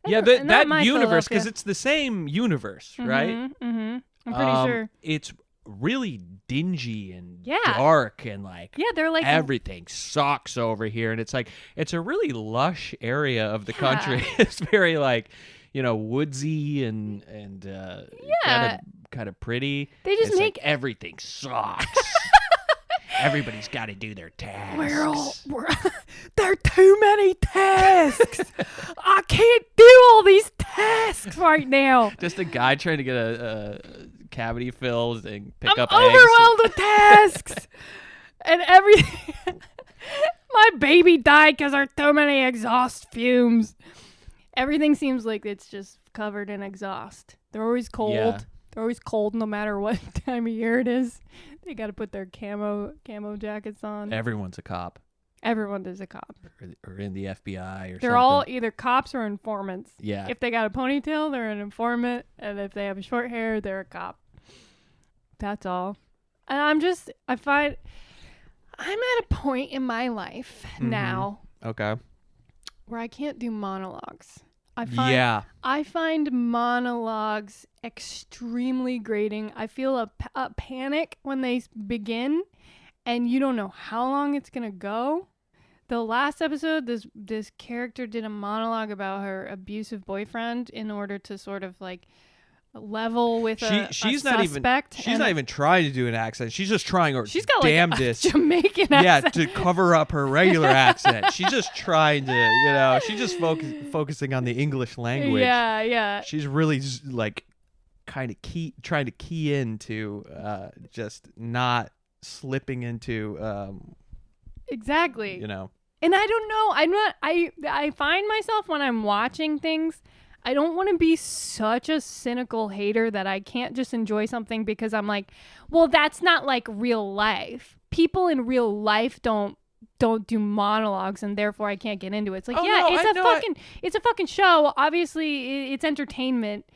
that universe, because it's the same universe, right? Mm-hmm. I'm pretty sure. It's really dingy and Yeah. dark and like, Yeah, they're like... everything sucks over here. And it's like, it's a really lush area of the Yeah. country. It's very like, woodsy and kind of pretty. They just It's make... like, everything sucks. Everybody's got to do their tasks. There are too many tasks. I can't do all these tasks right now. Just a guy trying to get a cavity filled and pick up I'm eggs. overwhelmed with tasks. And everything. My baby died because there are too many exhaust fumes. Everything seems like it's just covered in exhaust. They're always cold. Yeah. They're always cold no matter what time of year it is. They got to put their camo jackets on. Everyone's a cop. Everyone is a cop. Or in the FBI or something. They're all either cops or informants. Yeah. If they got a ponytail, they're an informant. And if they have short hair, they're a cop. That's all. And I find I'm at a point in my life now Okay. where I can't do monologues. I find monologues extremely grating. I feel a panic when they begin, and you don't know how long it's going to go. The last episode, this character did a monologue about her abusive boyfriend in order to sort of like level with she's a not suspect. She's not even trying to do an accent. She's just trying her she's got damnedest. Like a Jamaican accent. Yeah, to cover up her regular accent. She's just trying to, she's just focusing on the English language. Yeah. She's really just, like kind of trying to key into just not slipping into exactly. You know. And I don't know. I find myself when I'm watching things, I don't want to be such a cynical hater that I can't just enjoy something because I'm like, well, that's not like real life. People in real life don't do monologues, and therefore I can't get into it. It's like, it's a fucking show. Obviously, it's entertainment.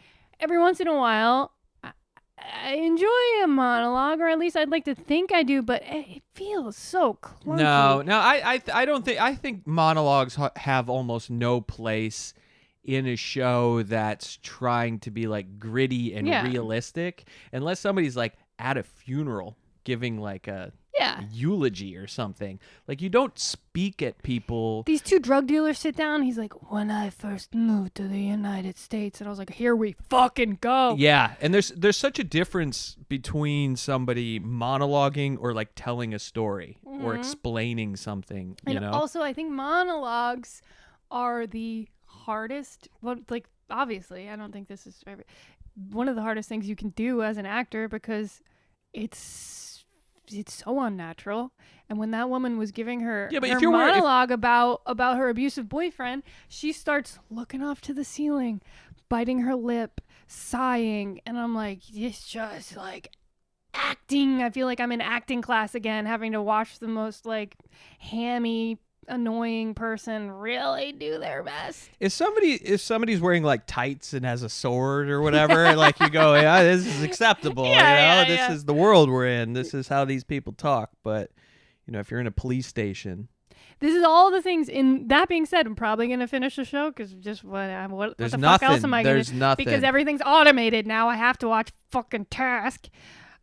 Every once in a while, I enjoy a monologue, or at least I'd like to think I do, but it feels so clunky. No, I don't think. I think monologues have almost no place in a show that's trying to be like gritty and realistic, unless somebody's like at a funeral giving like a eulogy or something. Like, you don't speak at people. These two drug dealers sit down. He's like, when I first moved to the United States, and I was like, here we fucking go. Yeah, and there's such a difference between somebody monologuing or like telling a story or explaining something. And also, I think monologues are the hardest. Well, like, obviously, I don't think this is one of the hardest things you can do as an actor, because it's so unnatural. And when that woman was giving her monologue about her abusive boyfriend, she starts looking off to the ceiling, biting her lip, sighing, and I'm like, it's just like acting. I feel like I'm in acting class again, having to watch the most like hammy, annoying person really do their best. If somebody's wearing like tights and has a sword or whatever, like, you go, yeah, this is acceptable. This is the world we're in. This is how these people talk. But if you're in a police station, this is all the things. In that being said, I'm probably gonna finish the show because just what the fuck else am I gonna do? There's nothing, because everything's automated now. I have to watch fucking Task.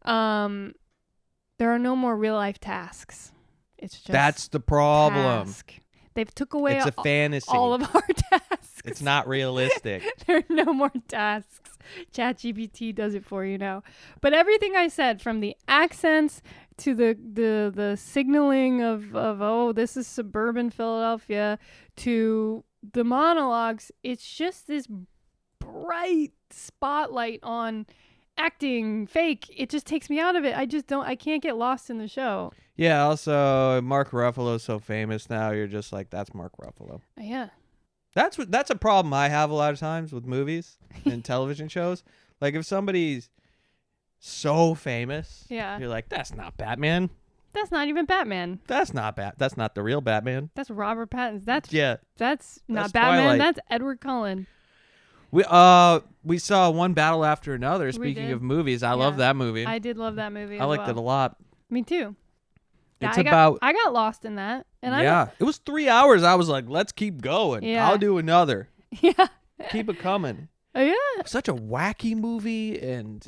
There are no more real life tasks. It's just that's the problem. Task. They've took away it's a fantasy. all of our tasks. It's not realistic. There are no more tasks. ChatGPT does it for you now. But everything I said, from the accents to the signaling of oh, this is suburban Philadelphia, to the monologues, it's just this bright spotlight on acting fake. It just takes me out of it. I can't get lost in the show. Yeah, also Mark Ruffalo's so famous now, you're just like, that's Mark Ruffalo. Yeah. That's a problem I have a lot of times with movies and television shows. Like, if somebody's so famous, you're like, that's not Batman. That's not even Batman. That's not That's not the real Batman. That's Robert Pattinson. That's not Twilight. Batman. That's Edward Cullen. We saw One Battle After Another. Speaking of movies, I love that movie. I did love that movie. I liked it a lot. Me too. It's I got lost in that. And it was 3 hours. I was like, let's keep going. Yeah. I'll do another. Yeah. Keep it coming. Yeah. Such a wacky movie and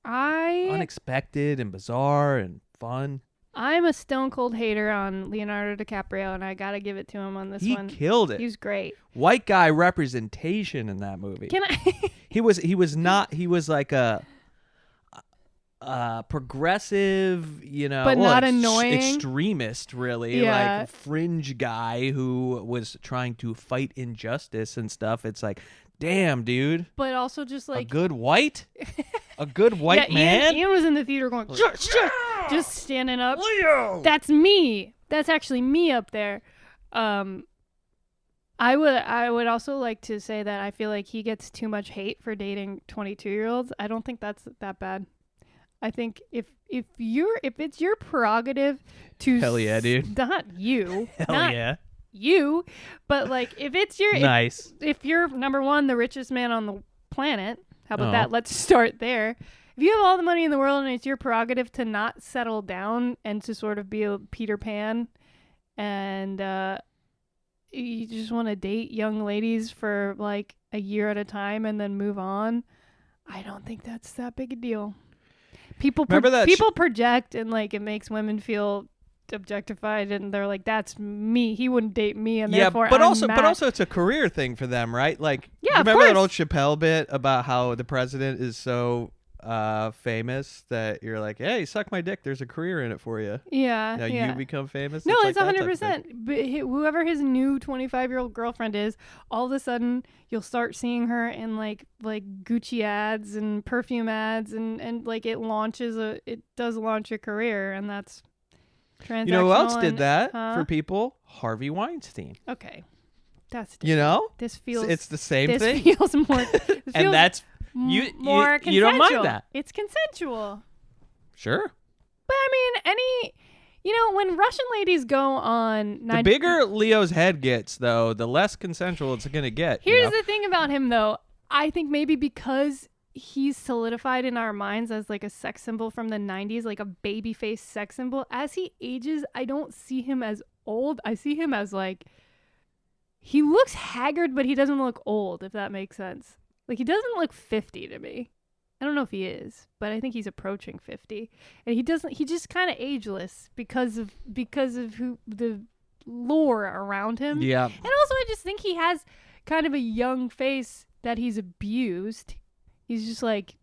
I unexpected and bizarre and fun. I'm a stone cold hater on Leonardo DiCaprio, and I gotta give it to him on this one. He killed it. He's great. White guy representation in that movie. Can I? He was like a progressive, but not annoying extremist, really, yeah. like fringe guy who was trying to fight injustice and stuff. It's like, damn, dude. But also just like a good white man. Ian was in the theater going, just standing up. Leo! That's me. That's actually me up there. I would also like to say that I feel like he gets too much hate for dating 22-year-olds. I don't think that's that bad. I think if it's your prerogative to hell yeah, dude. Not you. Hell not yeah. You, but like if it's your nice. If you're number one, the richest man on the planet, how about that? Let's start there. If you have all the money in the world and it's your prerogative to not settle down and to sort of be a Peter Pan, and you just want to date young ladies for like a year at a time and then move on, I don't think that's that big a deal. People project, and like it makes women feel objectified, and they're like, "That's me. He wouldn't date me," and Yeah, therefore but I'm also mad. it's a career thing for them, right? Like, Yeah, you of remember that old course. Chappelle bit about how the president is so famous that you're like, hey, suck my dick. There's a career in it for you. Yeah, Now yeah. you become famous. No, like it's that type of thing. 100%. But whoever his new 25-year-old girlfriend is, all of a sudden you'll start seeing her in like Gucci ads and perfume ads, and like it does launch a career, and that's transactional. You know who else did and- that huh? for people? Harvey Weinstein. Okay, that's different. You know, This feels it's the same this thing. feels more. This And feels that's more you don't mind consensual. that. It's consensual. Sure. But I mean, when Russian ladies go on, The bigger Leo's head gets, though, the less consensual it's gonna get. Here's the thing about him, though. I think maybe because he's solidified in our minds as like a sex symbol from the 90s, like a baby face sex symbol. As he ages, I don't see him as old. I see him as like, he looks haggard, but he doesn't look old, if that makes sense. Like, he doesn't look 50 to me. I don't know if he is, but I think he's approaching 50. And he's just kind of ageless because of who the lore around him. Yeah. And also I just think he has kind of a young face that he's abused. He's just like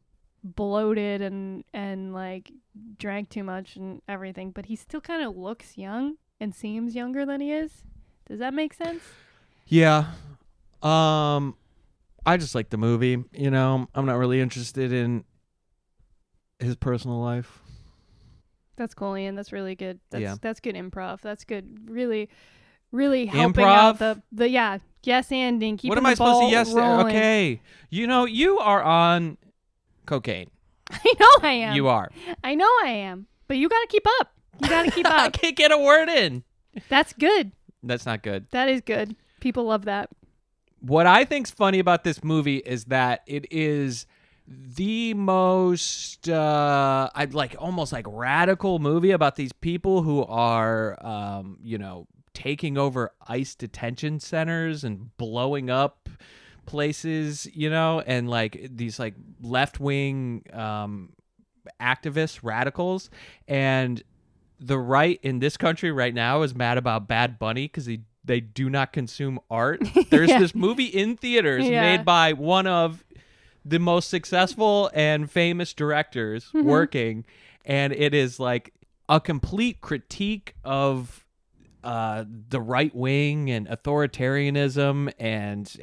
bloated and like drank too much and everything, but he still kind of looks young and seems younger than he is. Does that make sense? Yeah. I just like the movie, you know. I'm not really interested in his personal life. That's cool, Ian. That's really good. Yeah. That's good improv. That's good. Really, really helping Improv? out the yes anding. Keeping What am I the supposed to ball yes? rolling. Okay. You know, you are on cocaine. I know I am. You are. I know I am. But you got to keep up. You got to keep I up. can't get a word in. That's good. That's not good. That is good. People love that. What I think's funny about this movie is that it is the most I'd like almost like radical movie about these people who are taking over ICE detention centers and blowing up places, and like these like left-wing activists, radicals, and the right in this country right now is mad about Bad Bunny because they do not consume art. There's this movie in theaters made by one of the most successful and famous directors working, and it is like a complete critique of the right wing and authoritarianism and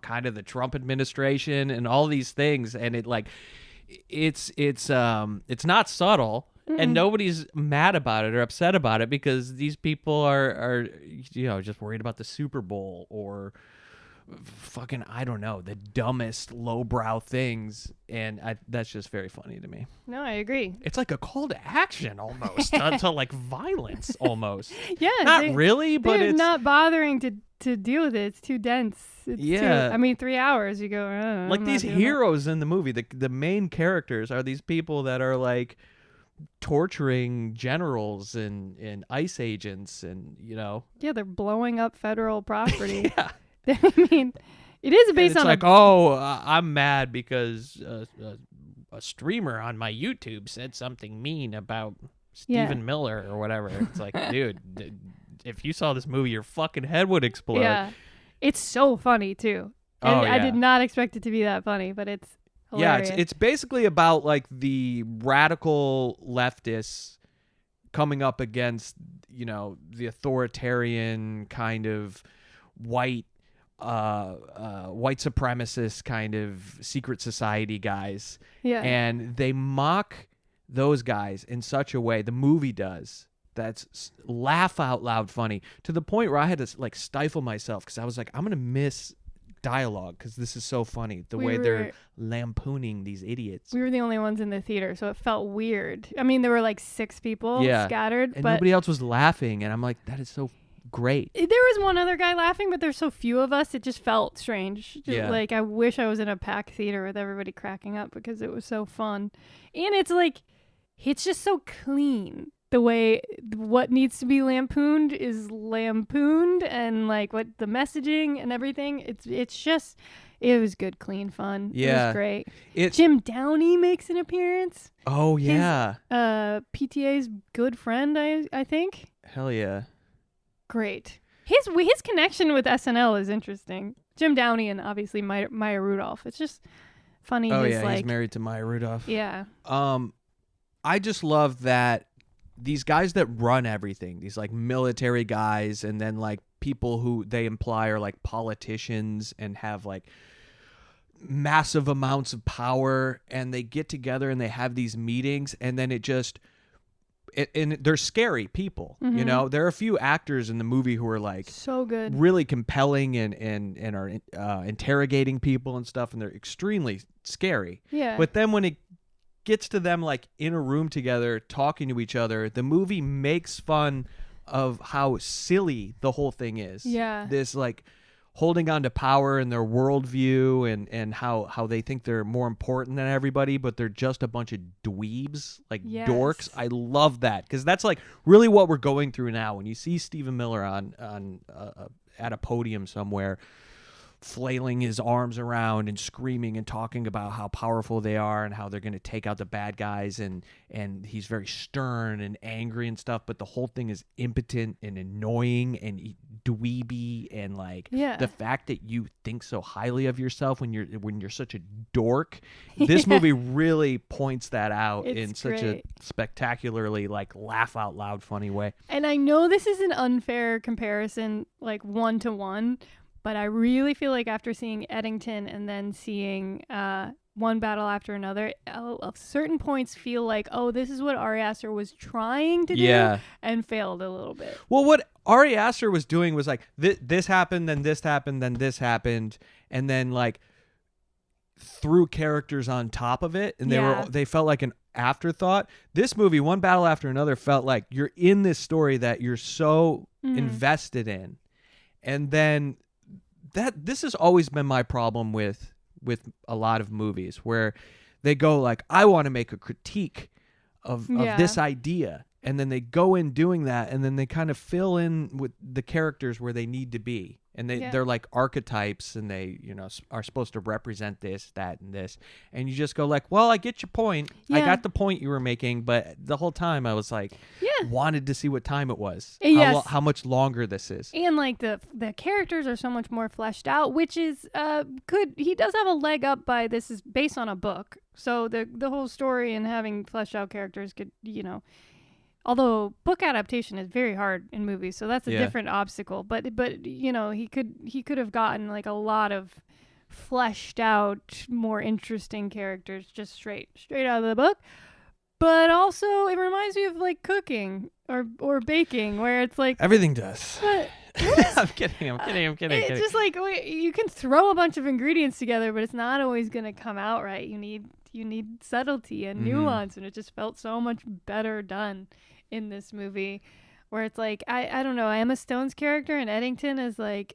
kind of the Trump administration and all these things, and it's not subtle. And nobody's mad about it or upset about it because these people are just worried about the Super Bowl or fucking, I don't know, the dumbest lowbrow things. And that's just very funny to me. No, I agree. It's like a call to action almost, to like violence almost. Yeah. Not really, but they're it's not bothering to deal with it. It's too dense. It's 3 hours. You go, like these heroes in the movie. The main characters are these people that are like torturing generals and ICE agents, and yeah, they're blowing up federal property. yeah. I mean, it is based on like, I'm mad because a streamer on my YouTube said something mean about Stephen Miller or whatever. It's like, dude, if you saw this movie, your fucking head would explode. Yeah, it's so funny too. And I did not expect it to be that funny, but it's hilarious. Yeah, it's basically about like the radical leftists coming up against the authoritarian kind of white supremacist kind of secret society guys. Yeah. And they mock those guys in such a way, the movie does, that's laugh out loud funny, to the point where I had to like stifle myself because I was like, I'm gonna miss dialogue because this is so funny, the way they're lampooning these idiots. We were the only ones in the theater, so it felt weird. I mean, there were like 6 people scattered, and but nobody else was laughing, and I'm like, that is so great. There was one other guy laughing, but there's so few of us, it just felt strange. Yeah. Like, I wish I was in a packed theater with everybody cracking up because it was so fun. And it's like, it's just so clean. The way what needs to be lampooned is lampooned, and like what the messaging and everything, it was good, clean fun. Yeah. It was great. Jim Downey makes an appearance. Oh yeah. His, PTA's good friend, I think. Hell yeah. Great. His connection with SNL is interesting. Jim Downey and obviously Maya Rudolph. It's just funny. Oh his, yeah, like, he's married to Maya Rudolph. Yeah. I just love that these guys that run everything, these like military guys, and then like people who they imply are like politicians and have like massive amounts of power, and they get together and they have these meetings, and then and they're scary people. You know, there are a few actors in the movie who are like so good, really compelling, and are interrogating people and stuff, and they're extremely scary. Yeah. But then when it gets to them like in a room together talking to each other, the movie makes fun of how silly the whole thing is. Yeah. This like holding on to power and their worldview, and how they think they're more important than everybody, but they're just a bunch of dweebs, like dorks. I love that, because that's like really what we're going through now. When you see Stephen Miller on at a podium somewhere, flailing his arms around and screaming and talking about how powerful they are and how they're going to take out the bad guys, and he's very stern and angry and stuff, but the whole thing is impotent and annoying and dweeby, and like the fact that you think so highly of yourself when you're such a dork. This movie really points that out in such a spectacularly like laugh out loud funny way. And I know this is an unfair comparison, like 1-to-1, but I really feel like after seeing Eddington and then seeing One Battle After Another, at certain points feel like, oh, this is what Ari Aster was trying to do and failed a little bit. Well, what Ari Aster was doing was like, this happened, then this happened, then this happened, and then like threw characters on top of it, and they felt like an afterthought. This movie, One Battle After Another, felt like you're in this story that you're so invested in, and then this has always been my problem with a lot of movies, where they go like, I want to make a critique of this idea, and then they go in doing that, and then they kind of fill in with the characters where they need to be, and they're like archetypes, and they are supposed to represent this, that, and this, and you just go like, well, I get your point. I got the point you were making, but the whole time I was like, wanted to see what time it was, how much longer this is, and like the characters are so much more fleshed out, which is he does have a leg up by this is based on a book, so the whole story and having fleshed out characters could although book adaptation is very hard in movies, so that's a different obstacle. But he could have gotten like a lot of fleshed out, more interesting characters just straight out of the book. But also, it reminds me of like cooking or baking, where it's like everything does. But I'm kidding. It's just like you can throw a bunch of ingredients together, but it's not always gonna come out right. You need subtlety and nuance, and it just felt so much better done in this movie, where it's like I don't know, Emma Stone's character in Eddington is like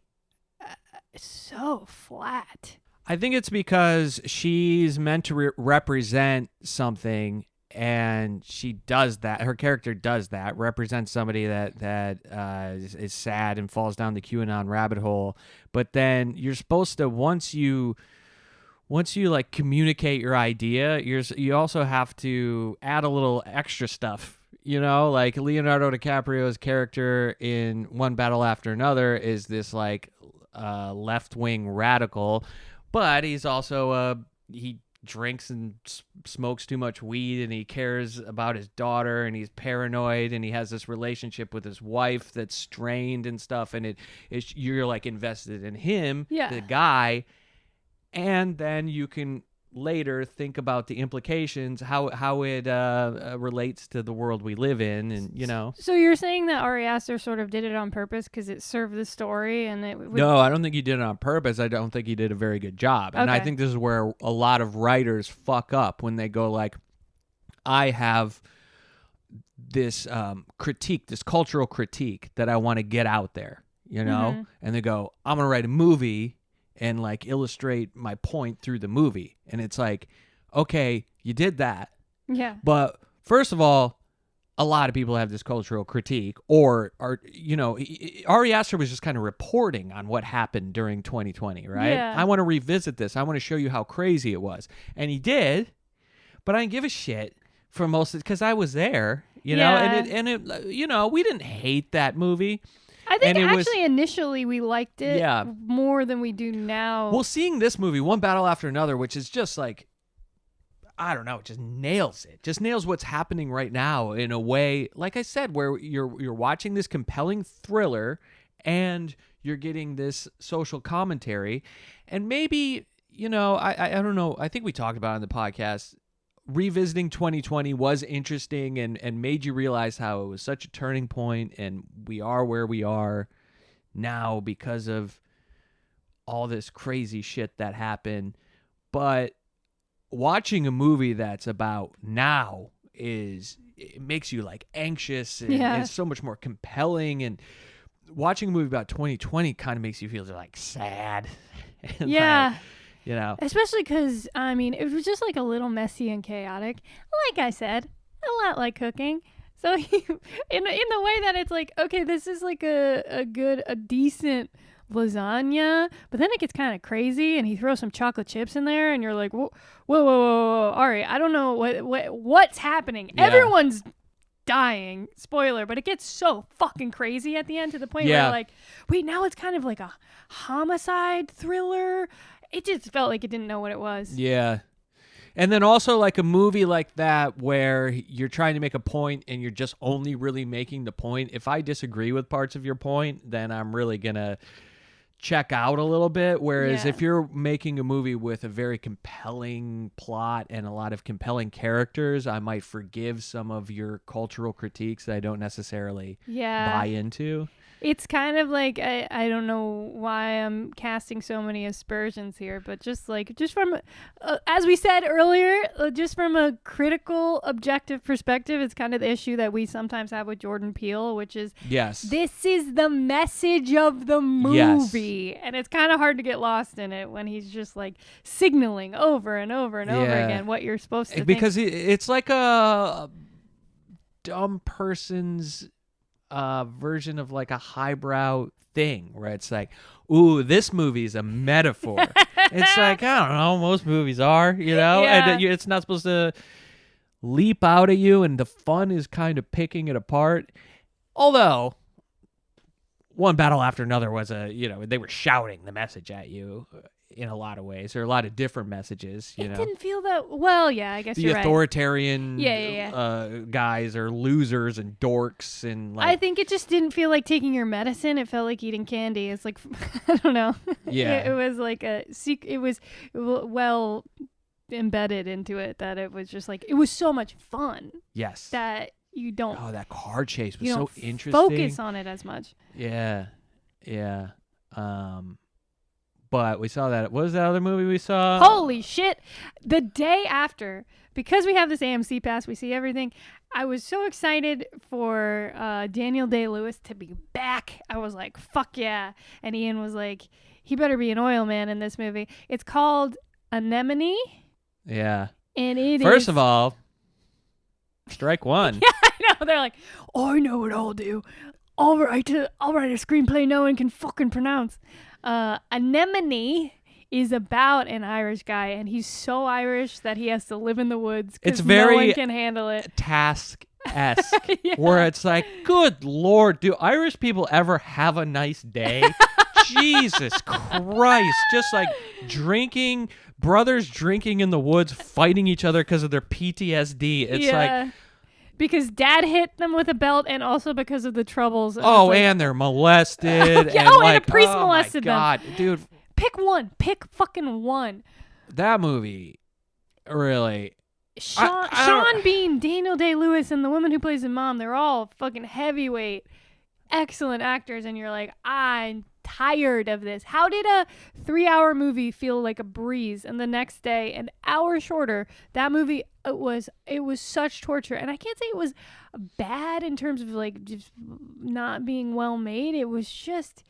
so flat. I think it's because she's meant to represent something, and she does that. Her character does that, represents somebody that is sad and falls down the QAnon rabbit hole. But then you're supposed to, once you like communicate your idea, you also have to add a little extra stuff. Like Leonardo DiCaprio's character in One Battle After Another is this like left-wing radical, but he's also he drinks and smokes too much weed, and he cares about his daughter, and he's paranoid, and he has this relationship with his wife that's strained and stuff, and you're like invested in him, the guy, and then you can later think about the implications, how it relates to the world we live in, and So you're saying that Ari Aster sort of did it on purpose because it served the story, and it would... No, I don't think he did it on purpose. I don't think he did a very good job, and I think this is where a lot of writers fuck up, when they go like, I have this critique, this cultural critique that I want to get out there, and they go, I'm gonna write a movie and like illustrate my point through the movie. And it's like, okay, you did that. Yeah. But first of all, a lot of people have this cultural critique, or Ari Aster was just kind of reporting on what happened during 2020, right? Yeah. I want to revisit this. I want to show you how crazy it was. And he did, but I didn't give a shit, for most of it because I was there, you know, Yeah. and it, you know, we didn't hate that movie. I think And it was- actually initially we liked it Yeah. more than we do now. Well, seeing this movie, One Battle After Another, which is just like, I don't know, it just nails it. Just nails what's happening right now in a way, like I said, where you're watching this compelling thriller and you're getting this social commentary. And maybe, you know, I don't know, I think we talked about it on the podcast, revisiting 2020 was interesting and made you realize how it was such a turning point and we are where we are now because of all this crazy shit that happened. But watching a movie that's about now it makes you like anxious and Yeah. it's so much more compelling, and watching a movie about 2020 kind of makes you feel like sad. And yeah. like, you know. Especially because, I mean, it was just like a little messy and chaotic. Like I said, a lot like cooking. So in the way that it's like, okay, this is like a decent lasagna, but then it gets kind of crazy and he throws some chocolate chips in there and you're like, whoa. All right, I don't know what's happening. Yeah. Everyone's dying. Spoiler, but it gets so fucking crazy at the end to the point where Yeah. you're like, wait, now it's kind of like a homicide thriller. It just felt like it didn't know what it was. Yeah. And then also like a movie like that where you're trying to make a point and you're just only really making the point. If I disagree with parts of your point, then I'm really going to check out a little bit. Whereas Yeah. if you're making a movie with a very compelling plot and a lot of compelling characters, I might forgive some of your cultural critiques that I don't necessarily Yeah. buy into. It's kind of like, I don't know why I'm casting so many aspersions here, but just from, as we said earlier, just from a critical, objective perspective, it's kind of the issue that we sometimes have with Jordan Peele, which is, Yes. this is the message of the movie. And it's kind of hard to get lost in it when he's just like signaling over and over and over Yeah. again what you're supposed to Because it's like a dumb person's version of like a highbrow thing where it's like, ooh, this movie's a metaphor. It's like, I don't know, most movies are, you know, Yeah. and it's not supposed to leap out at you, and the fun is kind of picking it apart. Although One Battle After Another was they were shouting the message at you in a lot of ways. There are a lot of different messages, you It know. didn't feel that, well, yeah, I guess The you're right. authoritarian Yeah. guys are losers and dorks and like I think it just didn't feel like taking your medicine. It felt like eating candy. It's like, I don't know. Yeah. It was like it was well embedded into it that it was just like, it was so much fun yes. that you don't, Oh, that car chase was you so don't interesting. focus on it as much. Yeah. Yeah. But we saw that. What was that other movie we saw? Holy shit. The day after, because we have this AMC pass, we see everything. I was so excited for Daniel Day-Lewis to be back. I was like, fuck yeah. And Ian was like, he better be an oil man in this movie. It's called Anemone. Yeah. And it First of all, strike one. Yeah, I know. They're like, oh, I know what I'll do. I'll write a screenplay no one can fucking pronounce. Anemone is about an Irish guy, and he's so Irish that he has to live in the woods It's because very no one can handle it. Task-esque, Yeah. where it's like, good Lord, do Irish people ever have a nice day? Jesus Christ. Just like brothers drinking in the woods, fighting each other because of their PTSD. It's like, because dad hit them with a belt, and also because of the troubles. oh, like, and they're molested. Yeah, and and like, a priest oh molested my them. God, dude, pick one. Pick fucking one. that movie really. Sean, I don't- Sean Bean, Daniel Day-Lewis, and the woman who plays his mom, they're all fucking heavyweight, excellent actors, and you're like, I'm tired of this. How did a 3-hour movie feel like a breeze, and the next day, an hour shorter, that movie, it was such torture. And I can't say it was bad in terms of like just not being well made. It was just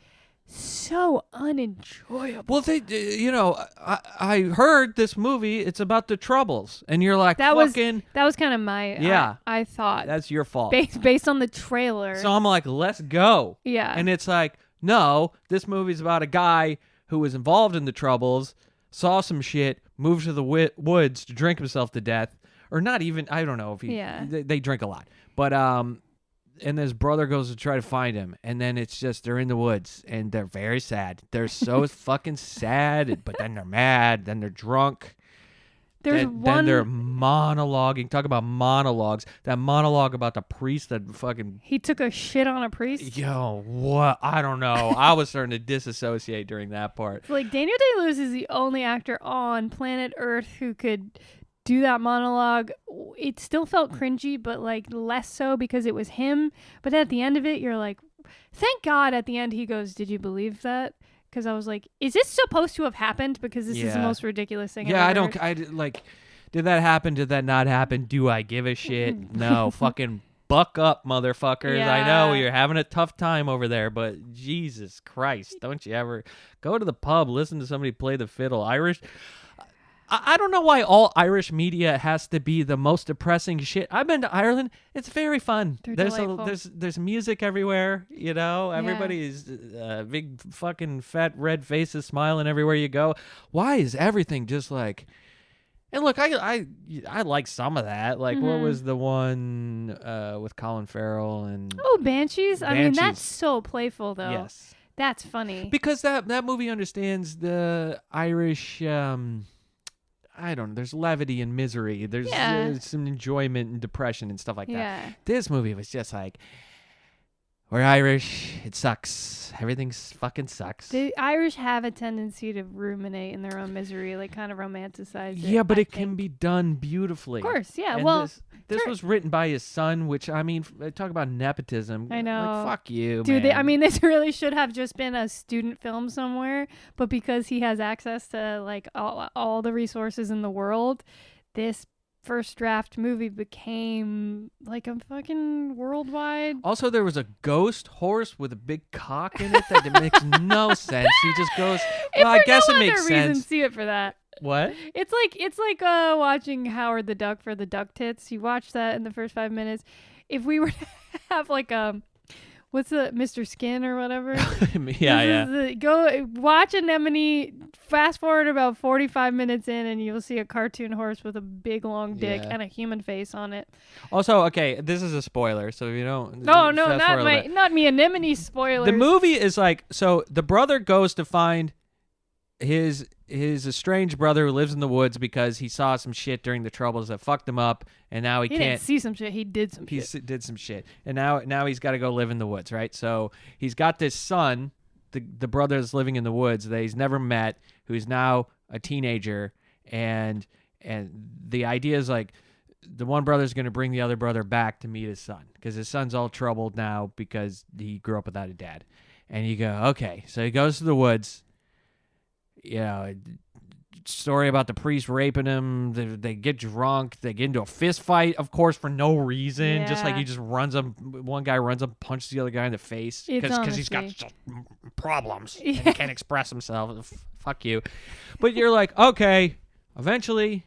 so unenjoyable. Well, I heard this movie. It's about the Troubles, and you're like, That was kind of my Yeah. I thought that's your fault. based on the trailer. So I'm like, let's go. Yeah. And it's like, no, this movie's about a guy who was involved in the Troubles, saw some shit, moved to the woods to drink himself to death, or not even. I don't know if Yeah. they drink a lot, but and his brother goes to try to find him, and then it's just they're in the woods and they're very sad. They're so fucking sad, but then they're mad, then they're drunk. Then they're monologuing. Talk about monologues. That monologue about the priest that fucking... He took a shit on a priest? Yo, what? I don't know. I was starting to disassociate during that part. Like, Daniel Day-Lewis is the only actor on planet Earth who could do that monologue. It still felt cringy, but, like, less so because it was him. But at the end of it, you're like, thank God at the end he goes, did you believe that? Because I was like, is this supposed to have happened? Because this is the most ridiculous thing I've ever heard. Did that happen? Did that not happen? Do I give a shit? No. Fucking buck up, motherfuckers. Yeah. I know you're having a tough time over there, but Jesus Christ, don't you ever go to the pub, listen to somebody play the fiddle. I don't know why all Irish media has to be the most depressing shit. I've been to Ireland. It's very fun. There's music everywhere, you know. Everybody's big fucking fat red faces smiling everywhere you go. Why is everything just like... And look, I like some of that. Like, what was the one with Colin Farrell and... Oh, Banshees? I mean, that's so playful, though. Yes. That's funny. Because that movie understands the Irish... I don't know. There's levity and misery. There's some enjoyment and depression and stuff like that. This movie was just like, we're Irish. It sucks. Everything fucking sucks. The Irish have a tendency to ruminate in their own misery, like kind of romanticize it. Yeah, but it can be done beautifully. Of course, yeah. And well, this was written by his son, which, I mean, talk about nepotism. I know. Like, fuck you, dude, man. This really should have just been a student film somewhere, but because he has access to, like, all the resources in the world, this first draft movie became, like, a fucking worldwide... Also, there was a ghost horse with a big cock in it that makes no sense. He just goes... Well, I guess it makes sense. Reason, see it for that. What? It's like watching Howard the Duck for the Duck Tits. You watch that in the first 5 minutes. If we were to have like what's the Mr. Skin or whatever? Go watch Anemone. Fast forward about 45 minutes in, and you'll see a cartoon horse with a big long dick and a human face on it. Also, okay, this is a spoiler, so if you don't. No, not me. Anemone spoilers. The movie is like, so the brother goes to find his estranged brother who lives in the woods because he saw some shit during the Troubles that fucked him up, and now he can't didn't see some shit. He did some shit. He did some shit, and now he's got to go live in the woods, right? So he's got this son, the brother that's living in the woods that he's never met, who's now a teenager, and the idea is like the one brother's going to bring the other brother back to meet his son because his son's all troubled now because he grew up without a dad, and you go, okay, so he goes to the woods. You know, story about the priest raping him. They get drunk. They get into a fist fight, of course, for no reason. Just like he just runs up. One guy runs up, punches the other guy in the face because he's got problems and he can't express himself. Fuck you. But you're like, okay, eventually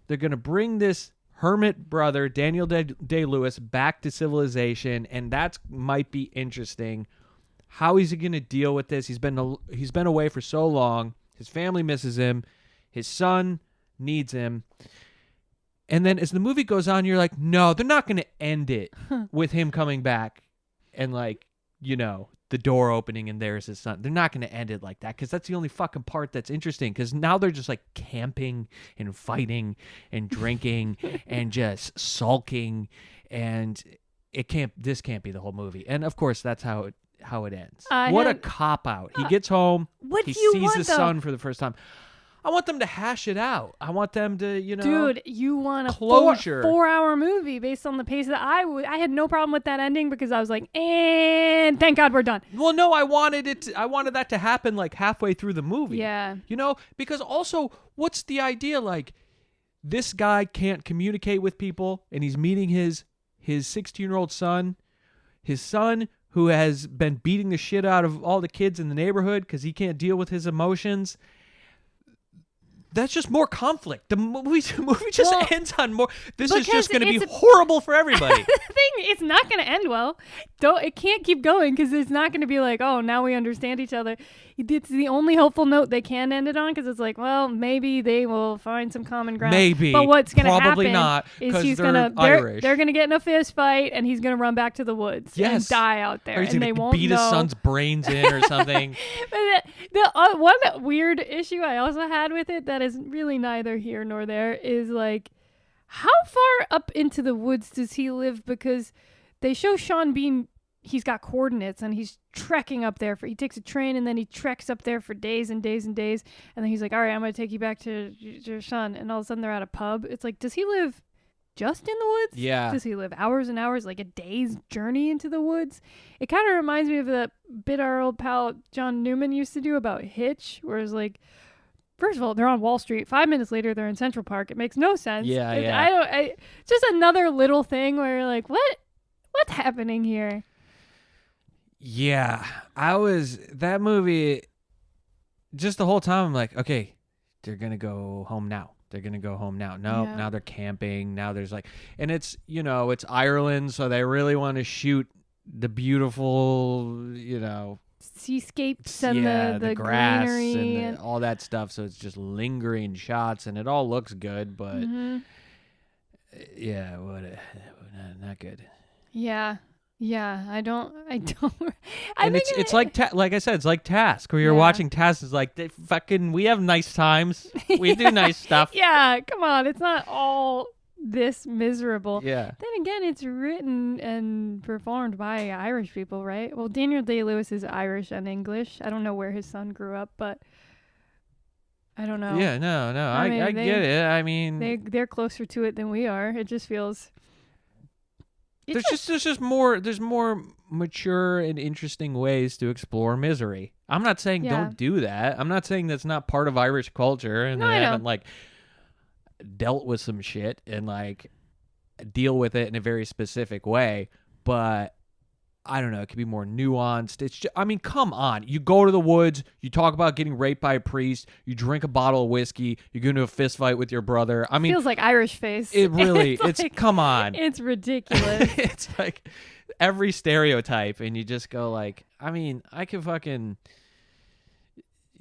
they're gonna bring this hermit brother, Daniel Day-Lewis, back to civilization, and that might be interesting. How is he going to deal with this? He's been away for so long. His family misses him. His son needs him. And then as the movie goes on, you're like, no, they're not going to end it with him coming back and, like, you know, the door opening and there's his son. They're not going to end it like that because that's the only fucking part that's interesting because now they're just, like, camping and fighting and drinking and just sulking, and this can't be the whole movie. And, of course, that's how it ends. What a cop-out. He gets home. He sees his son for the first time. I want them to hash it out. I want them to, you know... Dude, you want a closure. 4-hour movie based on the pace that I had no problem with that ending because I was like, and thank God we're done. Well, no, I wanted that to happen like halfway through the movie. Yeah. You know, because also, what's the idea? Like, this guy can't communicate with people, and he's meeting his 16-year-old son. His son, who has been beating the shit out of all the kids in the neighborhood because he can't deal with his emotions. That's just more conflict. The movie just ends on more. This is just going to be it's- horrible for everybody. The thing, it's not going to end well. It can't keep going because it's not going to be like, oh, now we understand each other. It's the only hopeful note they can end it on because it's like, well, maybe they will find some common ground. Maybe, but what's going to happen? Probably not, is they're Irish. They're going to get in a fist fight, and he's going to run back to the woods and die out there, Or he's and they gonna won't beat know. his son's brains in or something. But the one weird issue I also had with it that is really neither here nor there is like, how far up into the woods does he live? Because they show Sean Bean, he's got coordinates and he's trekking up there. He takes a train and then he treks up there for days and days and days. And then he's like, all right, I'm going to take you back to your son. And all of a sudden they're at a pub. It's like, does he live just in the woods? Yeah. Does he live hours and hours, like a day's journey into the woods? It kind of reminds me of that bit our old pal John Newman used to do about Hitch, where it's like, first of all, they're on Wall Street. 5 minutes later, they're in Central Park. It makes no sense. Yeah. Just another little thing where you're like, what's happening here? Yeah, that movie, just the whole time I'm like, okay, they're going to go home now. They're going to go home now. No, Yeah. Now they're camping. Now there's like, and it's, it's Ireland, so they really want to shoot the beautiful, Seascapes and the grass greenery and all that stuff. So it's just lingering shots and it all looks good, but yeah, not good. Yeah. Yeah, I don't. And it's like I said, it's like Task, where you're watching Task. It's like we have nice times, we do nice stuff. Yeah, come on, it's not all this miserable. Yeah. Then again, it's written and performed by Irish people, right? Well, Daniel Day-Lewis is Irish and English. I don't know where his son grew up, but I don't know. Yeah, no, I get it. I mean, they're closer to it than we are. It just feels. There's more mature and interesting ways to explore misery. I'm not saying don't do that. I'm not saying that's not part of Irish culture and they haven't like dealt with some shit and like deal with it in a very specific way. But I don't know. It could be more nuanced. It's just, come on. You go to the woods. You talk about getting raped by a priest. You drink a bottle of whiskey. You get into a fist fight with your brother. Feels like Irish face. It really. it's come on. It's ridiculous. It's like every stereotype, and you just go like, I could fucking,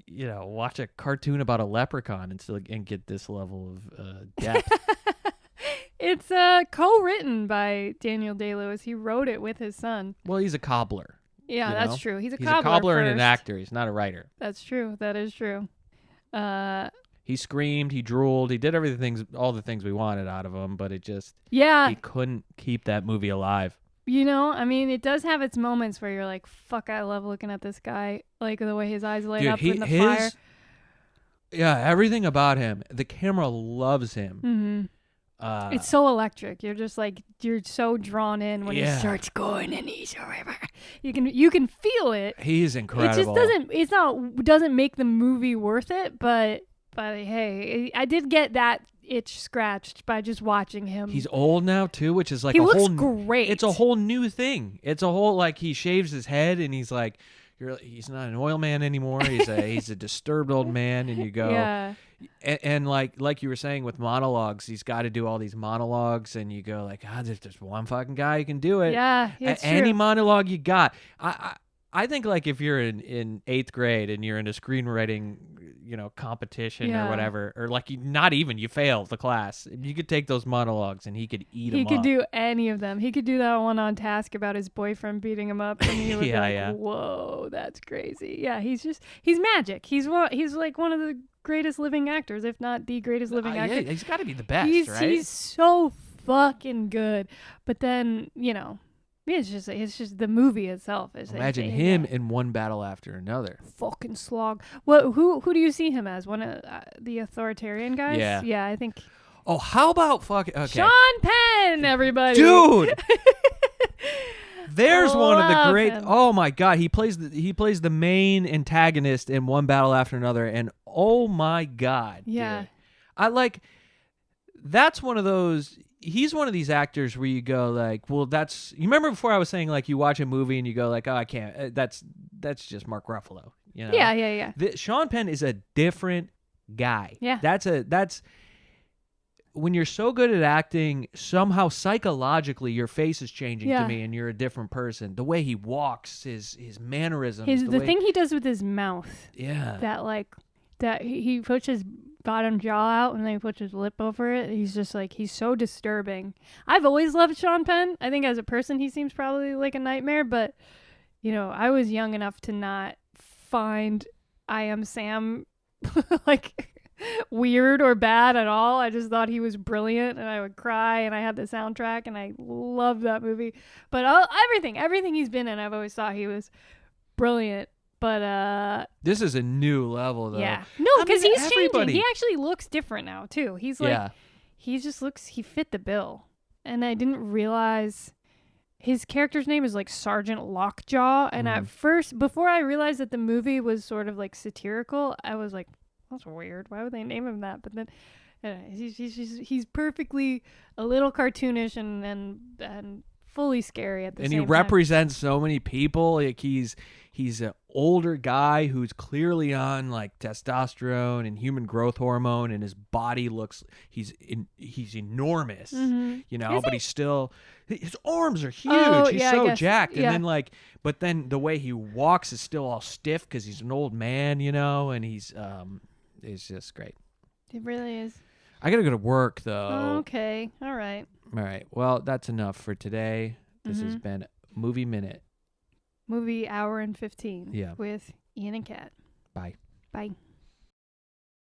watch a cartoon about a leprechaun and get this level of depth. It's co-written by Daniel Day-Lewis. He wrote it with his son. Well, he's a cobbler. Yeah, that's true. He's a cobbler first. and an actor. He's not a writer. That's true. That is true. He screamed. He drooled. He did all the things we wanted out of him, but it just he couldn't keep that movie alive. It does have its moments where you're like, fuck, I love looking at this guy. Like the way his eyes light up in the fire. Yeah, everything about him. The camera loves him. Mm-hmm. It's so electric. You're just like, you're so drawn in when he starts going and he's you can feel it. He's incredible. It just doesn't make the movie worth it, but hey, I did get that itch scratched by just watching him. He's old now too, which is like he looks great. It's a whole new thing. It's a whole like he shaves his head and he's like, he's not an oil man anymore. He's a disturbed old man, and you go. Yeah. And like you were saying with monologues, he's got to do all these monologues, and you go like, God, there's one fucking guy who can do it. Yeah, it's any true. monologue you got. I think like if you're in 8th grade and you're in a screenwriting, competition or whatever, or like you failed the class, you could take those monologues and he could eat them up. He could do any of them. He could do that one on Task about his boyfriend beating him up, and he would be like, whoa, that's crazy. Yeah, he's magic. He's like one of the greatest living actors, if not the greatest living actor. Yeah, he's got to be the best, right? He's so fucking good. But then, it's just the movie itself. Imagine him in One Battle After Another. Fucking slog. Who do you see him as? One of the authoritarian guys? Yeah, I think. Oh, how about fucking Sean Penn, everybody, dude. There's one of the great. Him. Oh my God, he plays the main antagonist in One Battle After Another, and oh my God, yeah, dude. That's one of those. He's one of these actors where you go like, well, you remember before I was saying like you watch a movie and you go like, oh, I can't. That's just Mark Ruffalo. Yeah. Sean Penn is a different guy. Yeah. That's when you're so good at acting, somehow psychologically your face is changing to me and you're a different person. The way he walks, his mannerisms, the thing he does with his mouth. Yeah. That he puts his bottom jaw out and then he puts his lip over it. He's just like, he's so disturbing. I've always loved Sean Penn. I think as a person he seems probably like a nightmare, but I was young enough to not find I Am Sam like weird or bad at all. I just thought he was brilliant and I would cry, and I had the soundtrack and I loved that movie. But everything he's been in, I've always thought he was brilliant. But this is a new level though. Yeah. No, because he's changing. He actually looks different now too. He's like he just looks, he fit the bill. And I didn't realize his character's name is like Sergeant Lockjaw. And at first, before I realized that the movie was sort of like satirical, I was like, that's weird. Why would they name him that? But then he's perfectly a little cartoonish and fully scary at the same time. And he represents so many people. Like he's an older guy who's clearly on like testosterone and human growth hormone, and his body looks he's enormous, but he's still, his arms are huge. He's so jacked, and then but then the way he walks is still all stiff because he's an old man, and he's it's just great. It really is. I gotta go to work though. Okay, all right. Well, that's enough for today. This has been Movie Minute. Movie hour and 15. Yeah. With Ian and Kat. Bye. Bye.